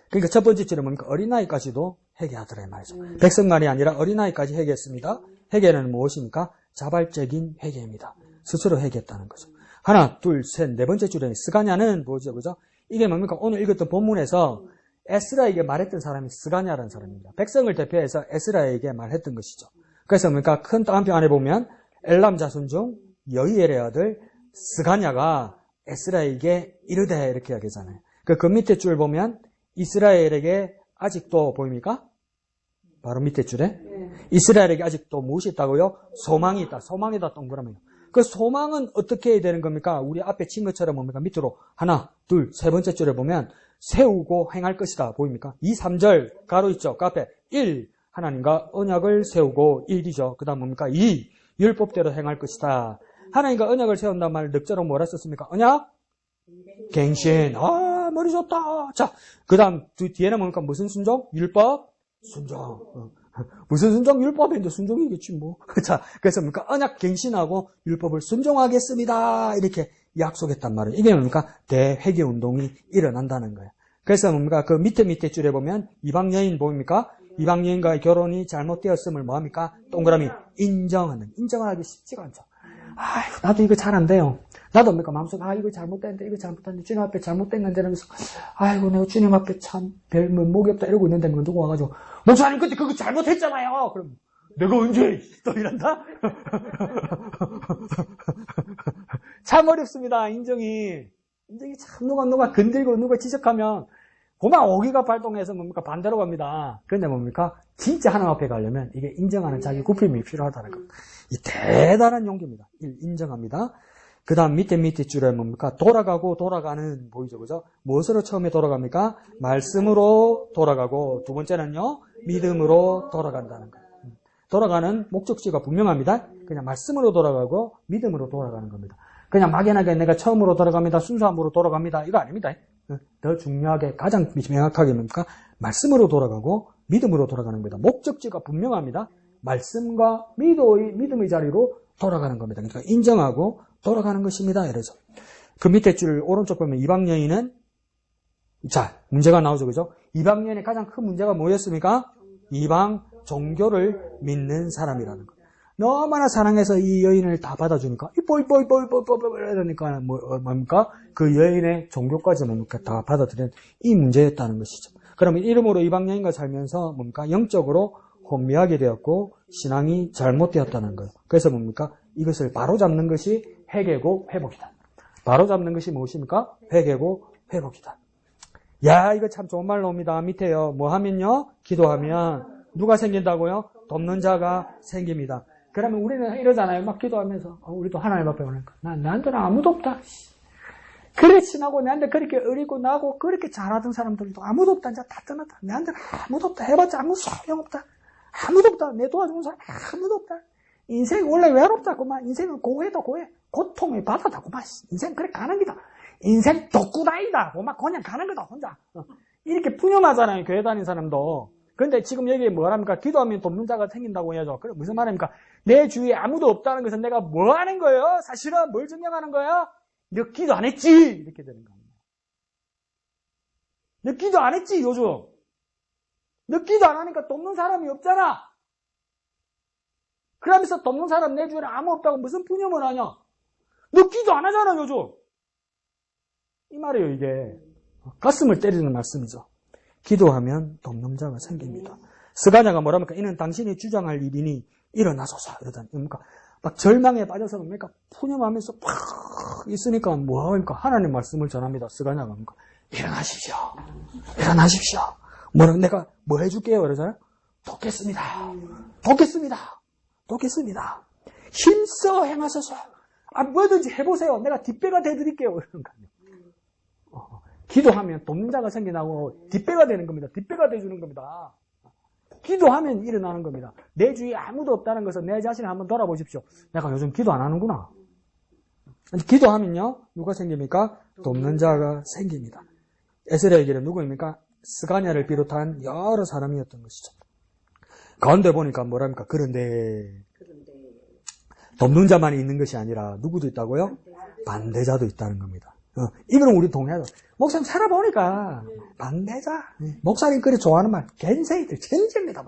그러니까 첫 번째 줄은 뭡니까? 어린아이까지도 회개하더라 말이죠. 백성만이 아니라 어린아이까지 회개했습니다. 회개는 무엇입니까? 자발적인 회개입니다. 스스로 회개했다는 거죠. 하나, 둘, 셋, 네 번째 줄에 스가냐는 뭐죠? 그죠? 이게 뭡니까? 오늘 읽었던 본문에서 에스라에게 말했던 사람이 스가냐라는 사람입니다. 백성을 대표해서 에스라에게 말했던 것이죠. 그래서 뭡니까? 큰 따옴표 안에 보면 엘람 자손 중 여이엘의 아들 스가냐가 에스라에게 이르되 이렇게 이야기하잖아요. 그 밑에 줄 보면 이스라엘에게 아직도 보입니까? 바로 밑에 줄에 이스라엘에게 아직도 무엇이 있다고요? 소망이 있다. 소망이다 동그라미요. 그 소망은 어떻게 해야 되는 겁니까? 우리 앞에 친 것처럼 뭡니까? 밑으로 하나, 둘, 세 번째 줄에 보면 세우고 행할 것이다. 보입니까? 2, 3절 가로 있죠. 그 앞에 1, 하나님과 언약을 세우고 1이죠. 그 다음 뭡니까? 2, 율법대로 행할 것이다. 하나님과 언약을 세운단 말 늑자로 뭐라 썼습니까? 언약? 갱신. 아, 머리 좋다. 자, 그 다음 뒤에는 뭡니까? 무슨 순종? 율법? 순종. 무슨 순종? 율법인데 순종이겠지 뭐. 자, 그래서 뭡니까? 언약 갱신하고 율법을 순종하겠습니다. 이렇게 약속했단 말이에요. 이게 뭡니까? 대회개 운동이 일어난다는 거예요. 그래서 뭡니까? 그 밑에 줄에 보면 이방 여인 보입니까? 이방 여인과의 결혼이 잘못되었음을 뭐합니까? 동그라미 인정하는. 인정을 하기 쉽지가 않죠. 아이고, 나도 이거 잘 안 돼요. 나도 뭡니까? 마음속에, 이거 잘못됐는데, 이거 잘못됐는데, 주님 앞에 잘못됐는데, 이러면서, 아이고, 내가 주님 앞에 참, 별, 목이 없다, 이러고 있는데, 누구 와가지고, 목사님, 그때 그거 잘못했잖아요! 그럼, 내가 언제, 또 이런다? 참 어렵습니다, 인정이. 인정이 참, 누가 건들고, 누가 지적하면, 고만 오기가 발동해서 뭡니까? 반대로 갑니다. 그런데 뭡니까? 진짜 하나님 앞에 가려면, 이게 인정하는 자기 굽힘이 필요하다는 것. 이 대단한 용기입니다. 인정합니다. 그 다음 밑에 줄에 뭡니까? 돌아가고 돌아가는 보이죠, 그죠? 무엇으로 처음에 돌아갑니까? 말씀으로 돌아가고 두 번째는요, 믿음으로 돌아간다는 거예요. 돌아가는 목적지가 분명합니다. 그냥 말씀으로 돌아가고 믿음으로 돌아가는 겁니다. 그냥 막연하게 내가 처음으로 돌아갑니다, 순수함으로 돌아갑니다, 이거 아닙니다. 더 중요하게 가장 명확하게 뭡니까? 말씀으로 돌아가고 믿음으로 돌아가는 겁니다. 목적지가 분명합니다. 말씀과 믿음의 자리로 돌아가는 겁니다. 그러니까 인정하고 돌아가는 것입니다. 이러죠. 그 밑에 줄 오른쪽 보면 이방 여인은 자 문제가 나오죠, 그죠? 이방 여인의 가장 큰 문제가 뭐였습니까? 이방 종교를 믿는 사람이라는 거. 너무나 사랑해서 이 여인을 다 받아주니까 이뻐 이러니까 뭡니까? 그 여인의 종교까지 뭡니까? 다 받아들이는 이 문제였다는 것이죠. 그러면 이름으로 이방 여인과 살면서 뭡니까? 영적으로 혼미하게 되었고 신앙이 잘못되었다는 거예요. 그래서 뭡니까? 이것을 바로잡는 것이 회개고 회복이다. 바로잡는 것이 무엇입니까? 회개고 회복이다. 야, 이거 참 좋은 말 나옵니다. 밑에요. 뭐 하면요? 기도하면 누가 생긴다고요? 돕는 자가 생깁니다. 그러면 우리는 이러잖아요. 막 기도하면서 우리도 하나님 앞에 오니까 나한테는 아무도 없다. 그래 친하고 내한테 그렇게 어리고 나고 그렇게 잘하던 사람들도 아무도 없다. 이제 다 떠났다. 내한테는 아무도 없다. 해봤자 아무 소용없다. 아무도 없다. 내 도와주는 사람 아무도 없다. 인생이 원래 외롭다구만. 인생은 고해도 고해. 고통의 바다다구만. 인생 그래 가는 기다. 인생 독구다이다. 막 그냥 가는 거다 혼자. 이렇게 푸념하잖아요. 교회 다니는 사람도. 그런데 지금 여기 뭐랍니까? 기도하면 돕는 자가 생긴다고 해야죠. 그래 무슨 말입니까? 내 주위에 아무도 없다는 것은 내가 뭐 하는 거예요? 사실은 뭘 증명하는 거야? 너 기도 안 했지? 이렇게 되는 겁니다. 너 기도 안 했지 요즘? 너 기도 안 하니까 돕는 사람이 없잖아. 그러면서 돕는 사람 내 주위에 아무 없다고 무슨 푸념을 하냐? 너 기도 안 하잖아 요즘. 이 말이에요 이게. 가슴을 때리는 말씀이죠. 기도하면 돕는 자가 생깁니다. 스가냐가 뭐랍니까? 이는 당신이 주장할 일이니 일어나소서 이러다니 뭡니까? 막 절망에 빠져서 뭡니까? 푸념하면서 팍 있으니까 뭐합니까? 하나님 말씀을 전합니다. 스가냐가 뭡니까? 일어나십시오. 일어나십시오. 뭐라 내가 뭐 해줄게요 그러잖아요. 돕겠습니다. 돕겠습니다. 돕겠습니다. 힘써 행하소서. 뭐든지 해보세요. 내가 뒷배가 돼드릴게요. 이런 거 아니에요. 기도하면 돕는 자가 생겨나고 뒷배가 되는 겁니다. 뒷배가 돼주는 겁니다. 기도하면 일어나는 겁니다. 내 주위에 아무도 없다는 것은 내 자신을 한번 돌아보십시오. 내가 요즘 기도 안 하는구나. 기도하면요, 누가 생깁니까? 돕는 자가 생깁니다. 에스라에게는 누구입니까? 스가냐를 비롯한 여러 사람이었던 것이죠. 가운데 보니까 뭐랍니까? 그런데 돕는 자만이 있는 것이 아니라 누구도 있다고요? 반대자도 있다는 겁니다. 이거는 우리 동의하죠. 목사님 살아보니까 반대자. 목사님 그리 좋아하는 말 겐세이들 천재입니다.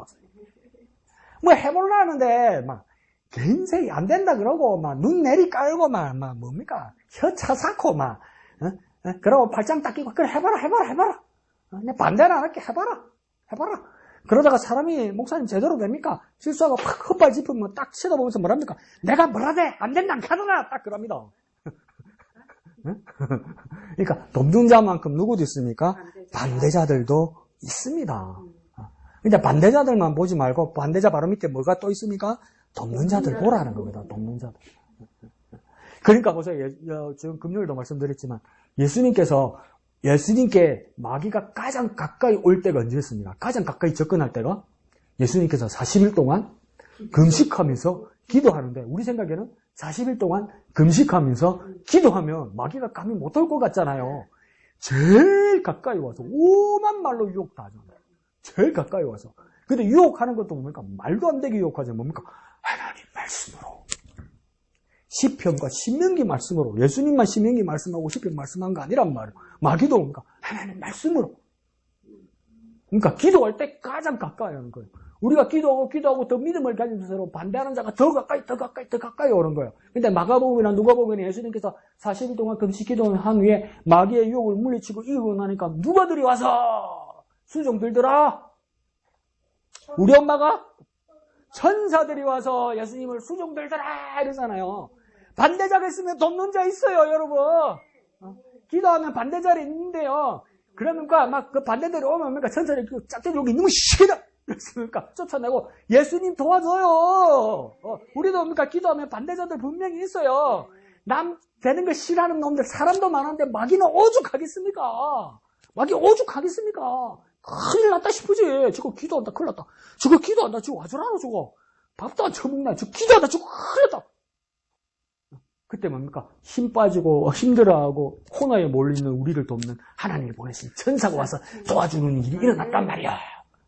뭐 해볼라 하는데 막 겐세이 안 된다 그러고 막 눈 내리 깔고 막 뭡니까? 혀 차사코 막 그러고 팔짱 딱 끼고 그래 해봐라. 내 반대는 안 할게 해봐라. 그러다가 사람이 목사님 제대로 됩니까? 실수하고 팍 헛발 짚으면 딱 쳐다보면서 뭐랍니까? 내가 뭐라대 안 된다 안 가더라 딱 그럽니다. 그러니까 돕는 자만큼 누구도 있습니까? 반대자들도 있습니다. 근데 반대자들만 보지 말고 반대자 바로 밑에 뭐가 또 있습니까? 돕는 자들 보라는 겁니다. 돕는 자들. 그러니까 보세요. 지금 금요일도 말씀드렸지만 예수님께 마귀가 가장 가까이 올 때가 언제였습니까? 가장 가까이 접근할 때가 예수님께서 40일 동안 금식하면서 기도하는데 우리 생각에는 40일 동안 금식하면서 기도하면 마귀가 감히 못 올 것 같잖아요. 제일 가까이 와서 오만 말로 유혹 다 하잖아요. 제일 가까이 와서. 근데 유혹하는 것도 뭡니까? 말도 안 되게 유혹하지 뭡니까? 하나님 말씀으로. 시편과 신명기 말씀으로. 예수님만 신명기 말씀하고 시편 말씀한 거 아니란 말이에요. 마귀도 뭡니까? 하나님 말씀으로. 그러니까 기도할 때 가장 가까이 하는 거예요. 우리가 기도하고 더 믿음을 가지면서 반대하는 자가 더 가까이 오는 거예요. 근데 마가복음이나 누가복음에 예수님께서 40일 동안 금식 기도를 한 후에 마귀의 유혹을 물리치고 이기고 나니까 누가들이 와서 수종 들더라. 우리 엄마가 천사들이 와서 예수님을 수종 들더라 이러잖아요. 반대자가 있으면 돕는 자 있어요, 여러분. 기도하면 반대자리 있는데요. 그러니까 막 그 반대들이 오면 그러니까 천사들이 짝짝이 여기 있는 거 시키다. 그러니까 쫓아내고 예수님 도와줘요. 우리도 그러니까 기도하면 반대자들 분명히 있어요. 남 되는 거 싫어하는 놈들 사람도 많은데 마귀는 오죽하겠습니까? 마귀 오죽하겠습니까? 큰일 났다 싶으지. 저거 기도한다 큰일 났다. 저거 기도한다 저거 와주라고 저거. 밥도 안 처먹나. 저거 기도한다 저거 큰일 났다. 그때 뭡니까? 힘 빠지고 힘들어하고 코너에 몰리는 우리를 돕는 하나님이 보내신 천사가 와서 도와주는 일이 일어났단 말이야.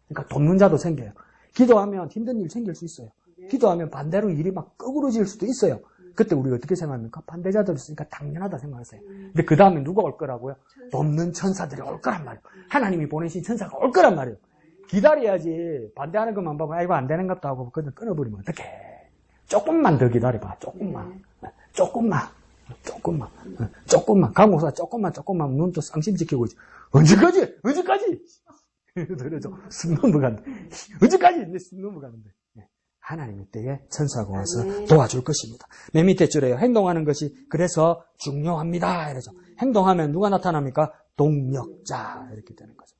그러니까 돕는 자도 생겨요. 기도하면 힘든 일 생길 수 있어요. 기도하면 반대로 일이 막 거꾸로질 수도 있어요. 그때 우리가 어떻게 생각합니까? 반대자들 있으니까 당연하다 생각했어요. 근데 그 다음에 누가 올 거라고요? 돕는 천사들이 올 거란 말이에요. 하나님이 보내신 천사가 올 거란 말이에요. 기다려야지. 반대하는 것만 보면 아이고 안 되는 것도 하고 그냥 끊어버리면 어떡해. 조금만 더 기다려봐. 조금만. 강 목사 조금만 눈도 쌍심 지키고 있지. 언제까지? 그러죠. 숨 넘어간다. 언제까지? 숨 넘어가는데. 하나님의 때에 천사가 와서 도와줄 것입니다. 맨 밑에 줄에요. 행동하는 것이 그래서 중요합니다. 이러죠. 행동하면 누가 나타납니까? 동력자. 이렇게 되는 거죠.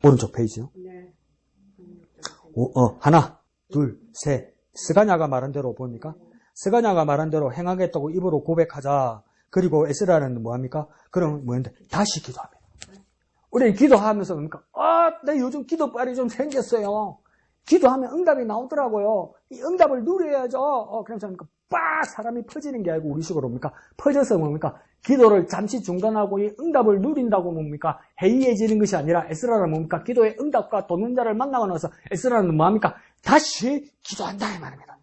오른쪽 페이지요. 하나, 둘, 셋. 스가냐가 말한 대로 보입니까? 스가냐가 말한 대로 행하겠다고 입으로 고백하자. 그리고 에스라는 뭐합니까? 그럼 뭐였는데 다시 기도합니다. 우리 기도하면서 뭡니까? 나 요즘 기도빨이 좀 생겼어요. 기도하면 응답이 나오더라고요. 이 응답을 누려야죠. 그래서 뭡니까? 빡! 사람이 퍼지는 게 아니고 우리식으로 뭡니까? 퍼져서 뭡니까? 기도를 잠시 중단하고 이 응답을 누린다고 뭡니까? 해이해지는 것이 아니라 에스라는 뭡니까? 기도의 응답과 돕는 자를 만나고 나서 에스라는 뭐합니까? 다시 기도한다 이 말입니다.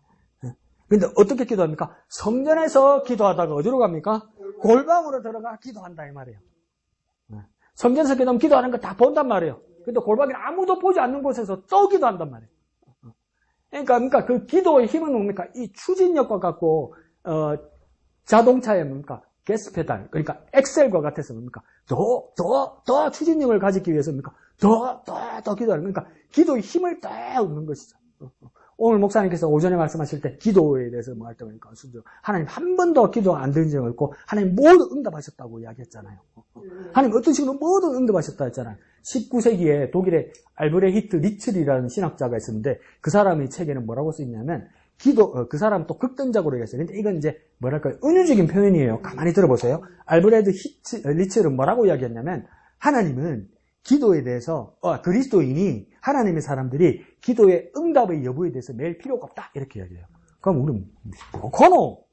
근데 어떻게 기도합니까? 성전에서 기도하다가 어디로 갑니까? 골방으로 들어가 기도한다 이 말이에요. 성전에서 기도하면 기도하는 거 다 본단 말이에요. 근데 골방에 아무도 보지 않는 곳에서 또 기도한단 말이에요. 그러니까 그 기도의 힘은 뭡니까? 이 추진력과 같고 자동차에 뭡니까? 가스 페달, 그러니까 엑셀과 같아서 뭡니까? 더 추진력을 가지기 위해서 뭡니까? 더 기도하는, 그러니까 기도의 힘을 더 얻는 것이죠. 오늘 목사님께서 오전에 말씀하실 때 기도에 대해서 뭐 할 때 보니까 하나님 한 번도 기도 안 드린 적이 없고 하나님 모두 응답하셨다고 이야기했잖아요. 하나님 어떤 식으로 모두 응답하셨다 했잖아요. 19세기에 독일의 알브레히트 리츠리라는 신학자가 있었는데 그 사람의 책에는 뭐라고 써있냐면 그 사람은 또 극단적으로 얘기했어요. 근데 이건 이제 뭐랄까요? 은유적인 표현이에요. 가만히 들어보세요. 알브레히트 리츠는 뭐라고 이야기했냐면 하나님은 기도에 대해서 그리스도인이 하나님의 사람들이 기도의 응답의 여부에 대해서 매일 필요가 없다 이렇게 이야기해요. 그럼 우리는 뭐하노?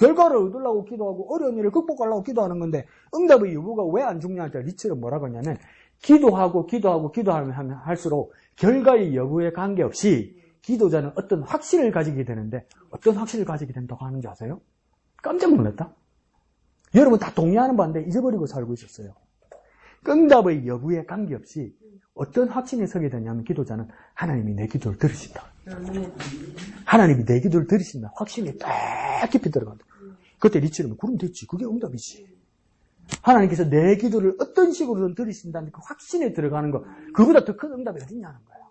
결과를 얻으려고 기도하고 어려운 일을 극복하려고 기도하는 건데 응답의 여부가 왜 안 중요할 리츠는 뭐라고 하냐면 기도하고 기도하면 할수록 결과의 여부에 관계없이 기도자는 어떤 확신을 가지게 되는데 어떤 확신을 가지게 된다고 하는지 아세요? 깜짝 놀랐다. 여러분 다 동의하는 바인데 잊어버리고 살고 있었어요. 응답의 여부에 관계없이 어떤 확신이 서게 되냐면 기도자는 하나님이 내 기도를 들으신다. 하나님이 내 기도를 들으신다. 확신이 딱 깊이 들어간다. 그때 리치는 그럼 됐지. 그게 응답이지. 하나님께서 내 기도를 어떤 식으로든 들으신다는 그 확신에 들어가는 거, 그보다 더 큰 응답이 어딨냐는 거예요.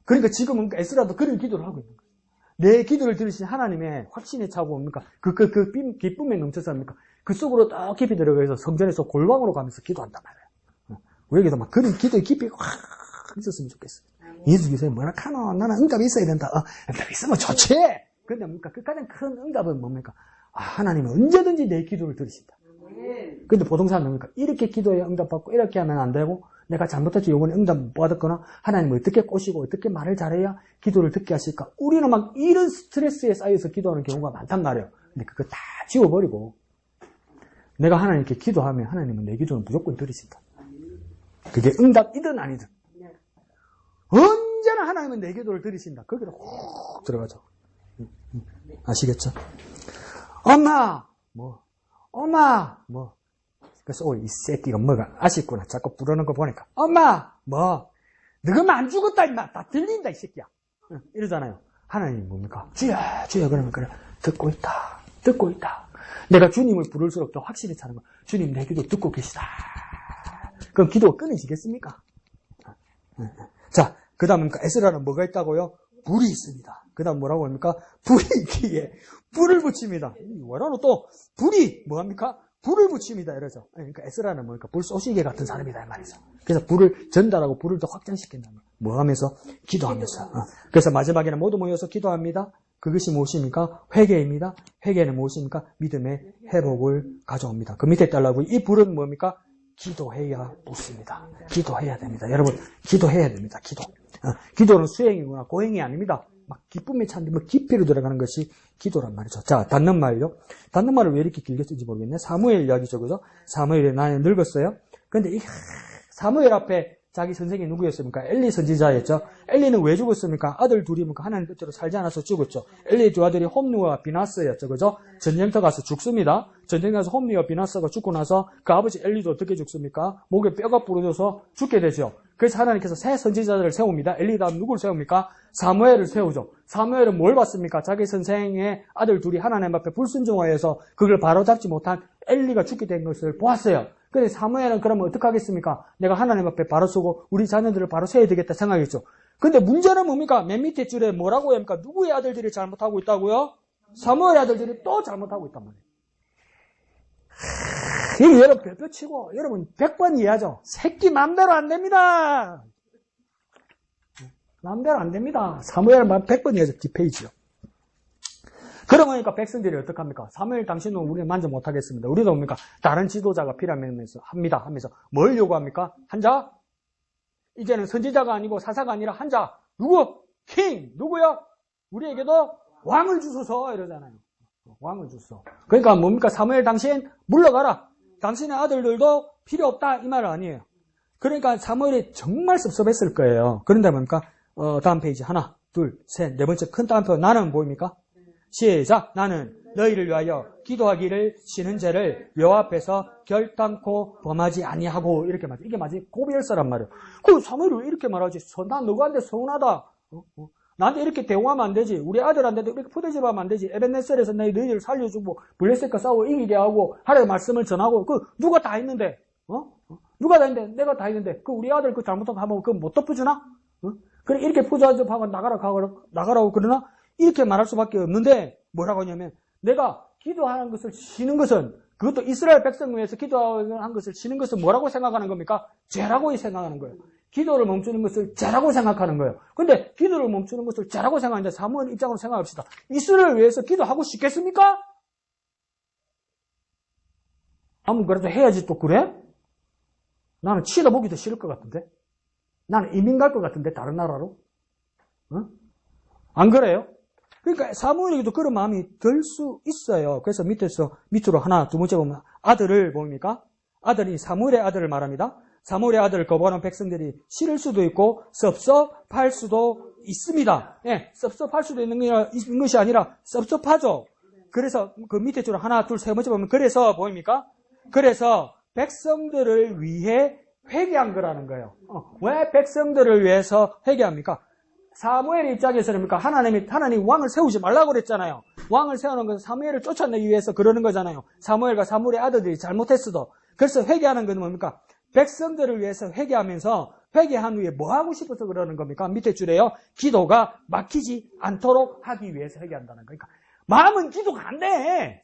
그러니까 지금은 에스라도 그런 기도를 하고 있는 거예요. 내 기도를 들으신 하나님의 확신에 차고 뭡니까? 그 기쁨에 넘쳐서 합니까? 그 속으로 딱 깊이 들어가서 성전에서 골방으로 가면서 기도한단 말이에요. 우리에게도 막 그런 기도의 깊이 확 있었으면 좋겠어요. 예수 교수님 뭐라 카노? 나는 응답이 있어야 된다. 응답이 있으면 좋지. 근데 뭡니까? 그 가장 큰 응답은 뭡니까? 하나님은 언제든지 내 기도를 들으신다. 근데 보통 사람은 뭡니까? 이렇게 기도에 응답받고 이렇게 하면 안 되고 내가 잘못했지 요번에 응답 못 받았거나 하나님을 어떻게 꼬시고 어떻게 말을 잘해야 기도를 듣게 하실까? 우리는 막 이런 스트레스에 쌓여서 기도하는 경우가 많단 말이에요. 근데 그거 다 지워버리고 내가 하나님께 기도하면 하나님은 내 기도는 무조건 들으신다. 그게 응답이든 아니든 언제나 하나님은 내 기도를 들으신다. 거기로 훅 들어가죠. 아시겠죠? 엄마 그래서 이 새끼가 뭐가 아쉽구나. 자꾸 부르는 거 보니까 엄마 너가 안 죽었다 임마. 다 들린다 이 새끼야. 이러잖아요. 하나님 뭡니까? 주여 그러면 그래 듣고 있다. 내가 주님을 부를수록 더 확실히 차는 거. 주님 내 기도 듣고 계시다. 그럼 기도가 끊어지겠습니까? 자, 그 다음 에스라는 뭐가 있다고요? 불이 있습니다. 그 다음 뭐라고 합니까? 불이 있기에 불을 붙입니다. 뭐라노 또 불이 뭐합니까? 불을 붙입니다. 이러죠. 그러니까 에스라는 뭐니까 불쏘시개 같은 사람이다 이 말이죠. 그래서 불을 전달하고 불을 더 확장시킨다는 거예요. 뭐 하면서? 기도하면서. 그래서 마지막에는 모두 모여서 기도합니다. 그것이 무엇입니까? 회개입니다. 회개는 무엇입니까? 믿음의 회복을 가져옵니다. 그 밑에 달라고 이 불은 뭡니까? 기도해야 붙습니다. 기도해야 됩니다. 여러분 기도해야 됩니다. 기도는 수행이구나 고행이 아닙니다. 막 기쁨에 찬데 뭐 깊이로 들어가는 것이 기도란 말이죠. 자, 닫는 말요. 닫는 말을 왜 이렇게 길게 쓰지 모르겠네. 사무엘 이야기죠, 그죠? 사무엘에 나는 늙었어요. 근데 이 사무엘 앞에 자기 선생이 누구였습니까? 엘리 선지자였죠. 엘리는 왜 죽었습니까? 아들 둘이니까 하나님 뜻대로 살지 않아서 죽었죠. 엘리의 두 아들이 홈리와 비나스였죠, 그죠? 전쟁터 가서 죽습니다. 전쟁 가서 홈리와 비나스가 죽고 나서 그 아버지 엘리도 어떻게 죽습니까? 목에 뼈가 부러져서 죽게 되죠. 그래서 하나님께서 새 선지자들을 세웁니다. 엘리 다음 누구를 세웁니까? 사무엘을 세우죠. 사무엘은 뭘 봤습니까? 자기 선생의 아들 둘이 하나님 앞에 불순종하여서 그걸 바로잡지 못한 엘리가 죽게 된 것을 보았어요. 근데 사무엘은 그러면 어떻게 하겠습니까? 내가 하나님 앞에 바로 서고 우리 자녀들을 바로 세워야 되겠다 생각했죠. 근데 문제는 뭡니까? 맨 밑에 줄에 뭐라고 합니까? 누구의 아들들이 잘못하고 있다고요? 사무엘 아들들이 또 잘못하고 있단 말이에요. 이거 여러분 별표 치고 여러분 100번 이해하죠? 새끼 맘대로 안 됩니다. 맘대로 안 됩니다. 사무엘만 100번 이해하죠. 뒷페이지요. 그러니까 백성들이 어떡합니까? 사무엘 당신은 우리는 만져 못하겠습니다. 우리도 뭡니까? 다른 지도자가 필요하면서 합니다. 하면서 뭘 요구합니까? 한자? 이제는 선지자가 아니고 사사가 아니라 한자. 누구? 킹! 누구요? 우리에게도 왕을 주소서 이러잖아요. 왕을 주소. 그러니까 뭡니까? 사무엘 당신 물러가라. 당신의 아들들도 필요 없다 이 말은 아니에요. 그러니까 사무엘이 정말 섭섭했을 거예요. 그런데 뭡니까? 다음 페이지 하나, 둘, 셋, 네 번째 큰 따옴표 나는 보입니까? 시작. 나는 너희를 위하여 기도하기를 쉬는 죄를 여호와 앞에서 결단코 범하지 아니하고 이렇게 말하죠. 이게 마치 고비열사란 말이에요. 그 사무엘이 왜 이렇게 말하지? 나 너가한테 서운하다. 나한테 이렇게 대응하면 안 되지. 우리 아들한테도 이렇게 푸대접하면 안 되지. 에벤네셀에서 너희를 살려주고 블레셋과 싸우고 이기게 하고 하나님의 말씀을 전하고 그 누가 다 했는데? 누가 다 했는데? 내가 다 했는데 그 우리 아들 그 잘못한 거 하면 그거 못 덮어주나? 그래 이렇게 푸대접하고 나가라고 그러나? 이렇게 말할 수밖에 없는데 뭐라고 하냐면 내가 기도하는 것을 쉬는 것은 그것도 이스라엘 백성을 위해서 기도하는 것을 쉬는 것은 뭐라고 생각하는 겁니까? 죄라고 생각하는 거예요. 기도를 멈추는 것을 죄라고 생각하는 거예요. 근데 기도를 멈추는 것을 죄라고 생각하는데 사무엘 입장으로 생각합시다. 이스라엘을 위해서 기도하고 싶겠습니까? 아무 그래도 해야지 또 그래? 나는 치러보기도 싫을 것 같은데? 나는 이민 갈 것 같은데 다른 나라로? 안 그래요? 그러니까 사무엘에게도 그런 마음이 들 수 있어요. 그래서 밑으로 하나, 두 번째 보면 아들을 뭡니까? 아들이 사무엘의 아들을 말합니다. 사무엘의 아들을 거부하는 백성들이 싫을 수도 있고 섭섭할 수도 있습니다. 예, 섭섭할 수도 있는 것이 아니라 섭섭하죠. 그래서 그 밑에 줄 하나, 둘, 세 번째 보면 그래서 보입니까? 그래서 백성들을 위해 회개한 거라는 거예요. 왜 백성들을 위해서 회개합니까? 사무엘의 입장에서는 하나님 왕을 세우지 말라고 그랬잖아요. 왕을 세우는 것은 사무엘을 쫓아내기 위해서 그러는 거잖아요. 사무엘과 사무엘의 아들들이 잘못했어도. 그래서 회개하는 건 뭡니까? 백성들을 위해서 회개하면서 회개한 후에 뭐 하고 싶어서 그러는 겁니까? 밑에 줄에요. 기도가 막히지 않도록 하기 위해서 회개한다는 거니까. 마음은 기도가 안 돼.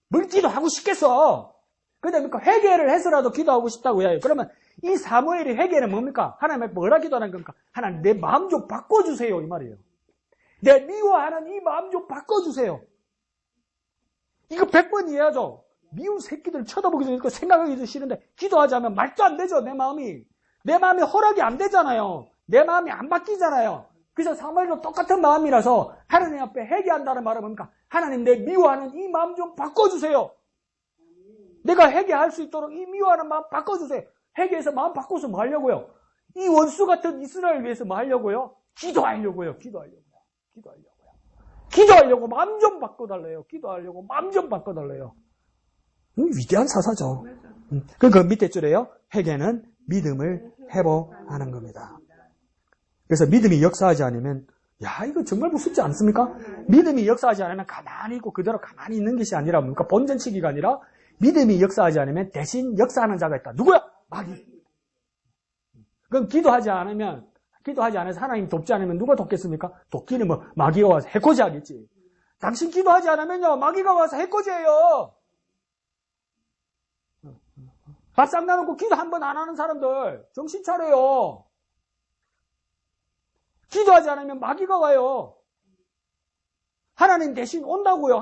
뭘 기도하고 싶겠어. 그러니까 회개를 해서라도 기도하고 싶다고 해요. 그러면 이 사무엘의 회개는 뭡니까? 하나님께 뭐라 기도하는 겁니까? 하나님 내 마음 좀 바꿔주세요 이 말이에요. 내 미워하는 이 마음 좀 바꿔주세요. 이거 100번 이해하죠? 미운 새끼들 쳐다보기도 싫고 생각하기도 싫은데 기도하자면 말도 안 되죠. 내 마음이 허락이 안 되잖아요. 내 마음이 안 바뀌잖아요. 그래서 사무엘도 똑같은 마음이라서 하나님 앞에 회개한다는 말은 뭡니까? 하나님 내 미워하는 이 마음 좀 바꿔주세요. 내가 회개할 수 있도록 이 미워하는 마음 바꿔주세요. 회개해서 마음 바꿔서 뭐 하려고요? 이 원수 같은 이스라엘 위해서 뭐 하려고요? 기도하려고 마음 좀 바꿔달래요. 기도하려고 마음 좀 바꿔달래요. 위대한 사사죠. 그러니까 밑에 줄에요. 회개는 믿음을 회복하는 겁니다. 그래서 믿음이 역사하지 않으면 이거 정말 무섭지 않습니까? 믿음이 역사하지 않으면 가만히 있고 그대로 가만히 있는 것이 아니라 뭡니까? 본전치기가 아니라 믿음이 역사하지 않으면 대신 역사하는 자가 있다. 누구야? 마귀. 그럼 기도하지 않아서 하나님 돕지 않으면 누가 돕겠습니까? 돕기는 마귀가 와서 해코지 하겠지. 당신 기도하지 않으면요, 마귀가 와서 해코지해요. 바싹 나놓고 기도 한 번 안 하는 사람들, 정신 차려요. 기도하지 않으면 마귀가 와요. 하나님 대신 온다고요.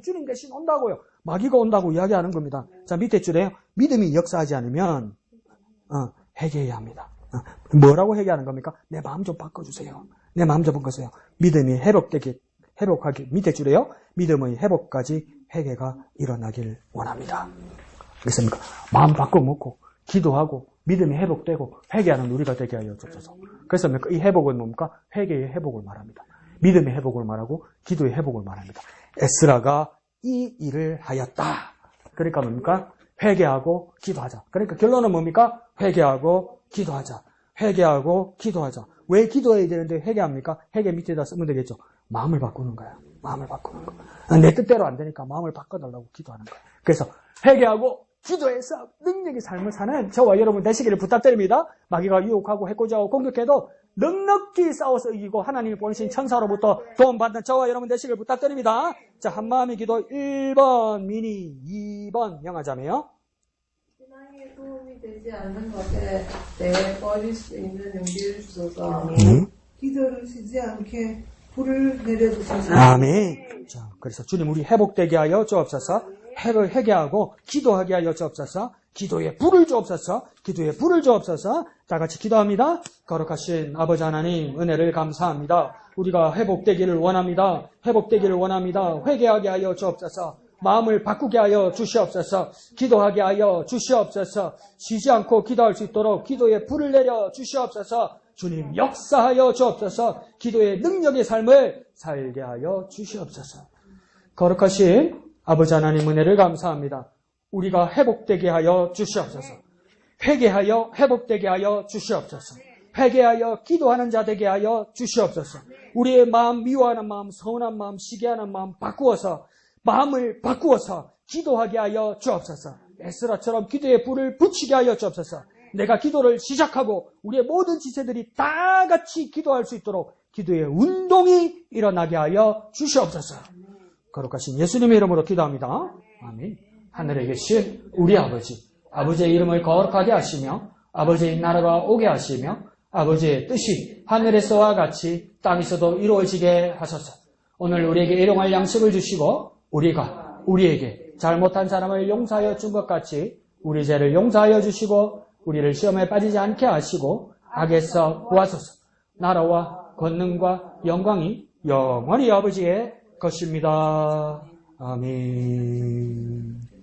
주님 대신 온다고요. 마귀가 온다고 이야기하는 겁니다. 자, 밑에 줄에요. 믿음이 역사하지 않으면 회개해야 합니다. 뭐라고 회개하는 겁니까? 내 마음 좀 바꿔주세요. 내 마음 좀 바꿔주세요. 믿음이 회복하기 밑에 줄에요. 믿음의 회복까지 회개가 일어나길 원합니다. 그렇습니까? 마음 바꿔먹고 기도하고 믿음이 회복되고 회개하는 우리가 되게 하여 주옵소서. 그래서 이 회복은 뭡니까? 회개의 회복을 말합니다. 믿음의 회복을 말하고 기도의 회복을 말합니다. 에스라가 이 일을 하였다. 그러니까 뭡니까? 회개하고 기도하자. 그러니까 결론은 뭡니까? 회개하고 기도하자. 회개하고 기도하자. 왜 기도해야 되는데 회개합니까? 회개 밑에다 쓰면 되겠죠. 마음을 바꾸는 거야. 마음을 바꾸는 거. 내 뜻대로 안 되니까 마음을 바꿔달라고 기도하는 거야. 그래서 회개하고 기도해서 능력의 삶을 사는 저와 여러분 되시기를 부탁드립니다. 마귀가 유혹하고 해코지하고 공격해도 넉넉히 싸워서 이기고 하나님이 보내신 천사로부터 도움받는 저와 여러분 되시기를 부탁드립니다. 자, 한마음의 기도 1번 미니, 2번 영화자매요. 신앙에 도움이 되지 않는 것에 내버릴 수 있는 용기를 주소서. 기도를 쉬지 않게 불을 내려주소서. 아멘. 자, 그래서 주님 우리 회복되게 하여 주옵소서. 회개하고 기도하게 하여 주옵소서. 기도에 불을 주옵소서. 기도에 불을 주옵소서. 다 같이 기도합니다. 거룩하신 아버지 하나님 은혜를 감사합니다. 우리가 회복되기를 원합니다. 회복되기를 원합니다. 회개하게 하여 주옵소서. 마음을 바꾸게 하여 주시옵소서. 기도하게 하여 주시옵소서. 쉬지 않고 기도할 수 있도록 기도에 불을 내려 주시옵소서. 주님 역사하여 주옵소서. 기도의 능력의 삶을 살게 하여 주시옵소서. 거룩하신 아버지 하나님 은혜를 감사합니다. 우리가 회복되게 하여 주시옵소서. 회개하여 회복되게 하여 주시옵소서. 회개하여 기도하는 자 되게 하여 주시옵소서. 우리의 마음, 미워하는 마음, 서운한 마음, 시기하는 마음 바꾸어서 마음을 바꾸어서 기도하게 하여 주옵소서. 에스라처럼 기도의 불을 붙이게 하여 주옵소서. 내가 기도를 시작하고 우리의 모든 지체들이 다 같이 기도할 수 있도록 기도의 운동이 일어나게 하여 주시옵소서. 거룩하신 예수님의 이름으로 기도합니다. 아멘. 하늘에 계신 우리 아버지, 아버지의 이름을 거룩하게 하시며 아버지의 나라가 오게 하시며 아버지의 뜻이 하늘에서와 같이 땅에서도 이루어지게 하소서. 오늘 우리에게 일용할 양식을 주시고 우리가 우리에게 잘못한 사람을 용서하여 준 것 같이 우리 죄를 용서하여 주시고 우리를 시험에 빠지지 않게 하시고 악에서 구하소서. 나라와 권능과 영광이 영원히 아버지의 것입니다. 아멘.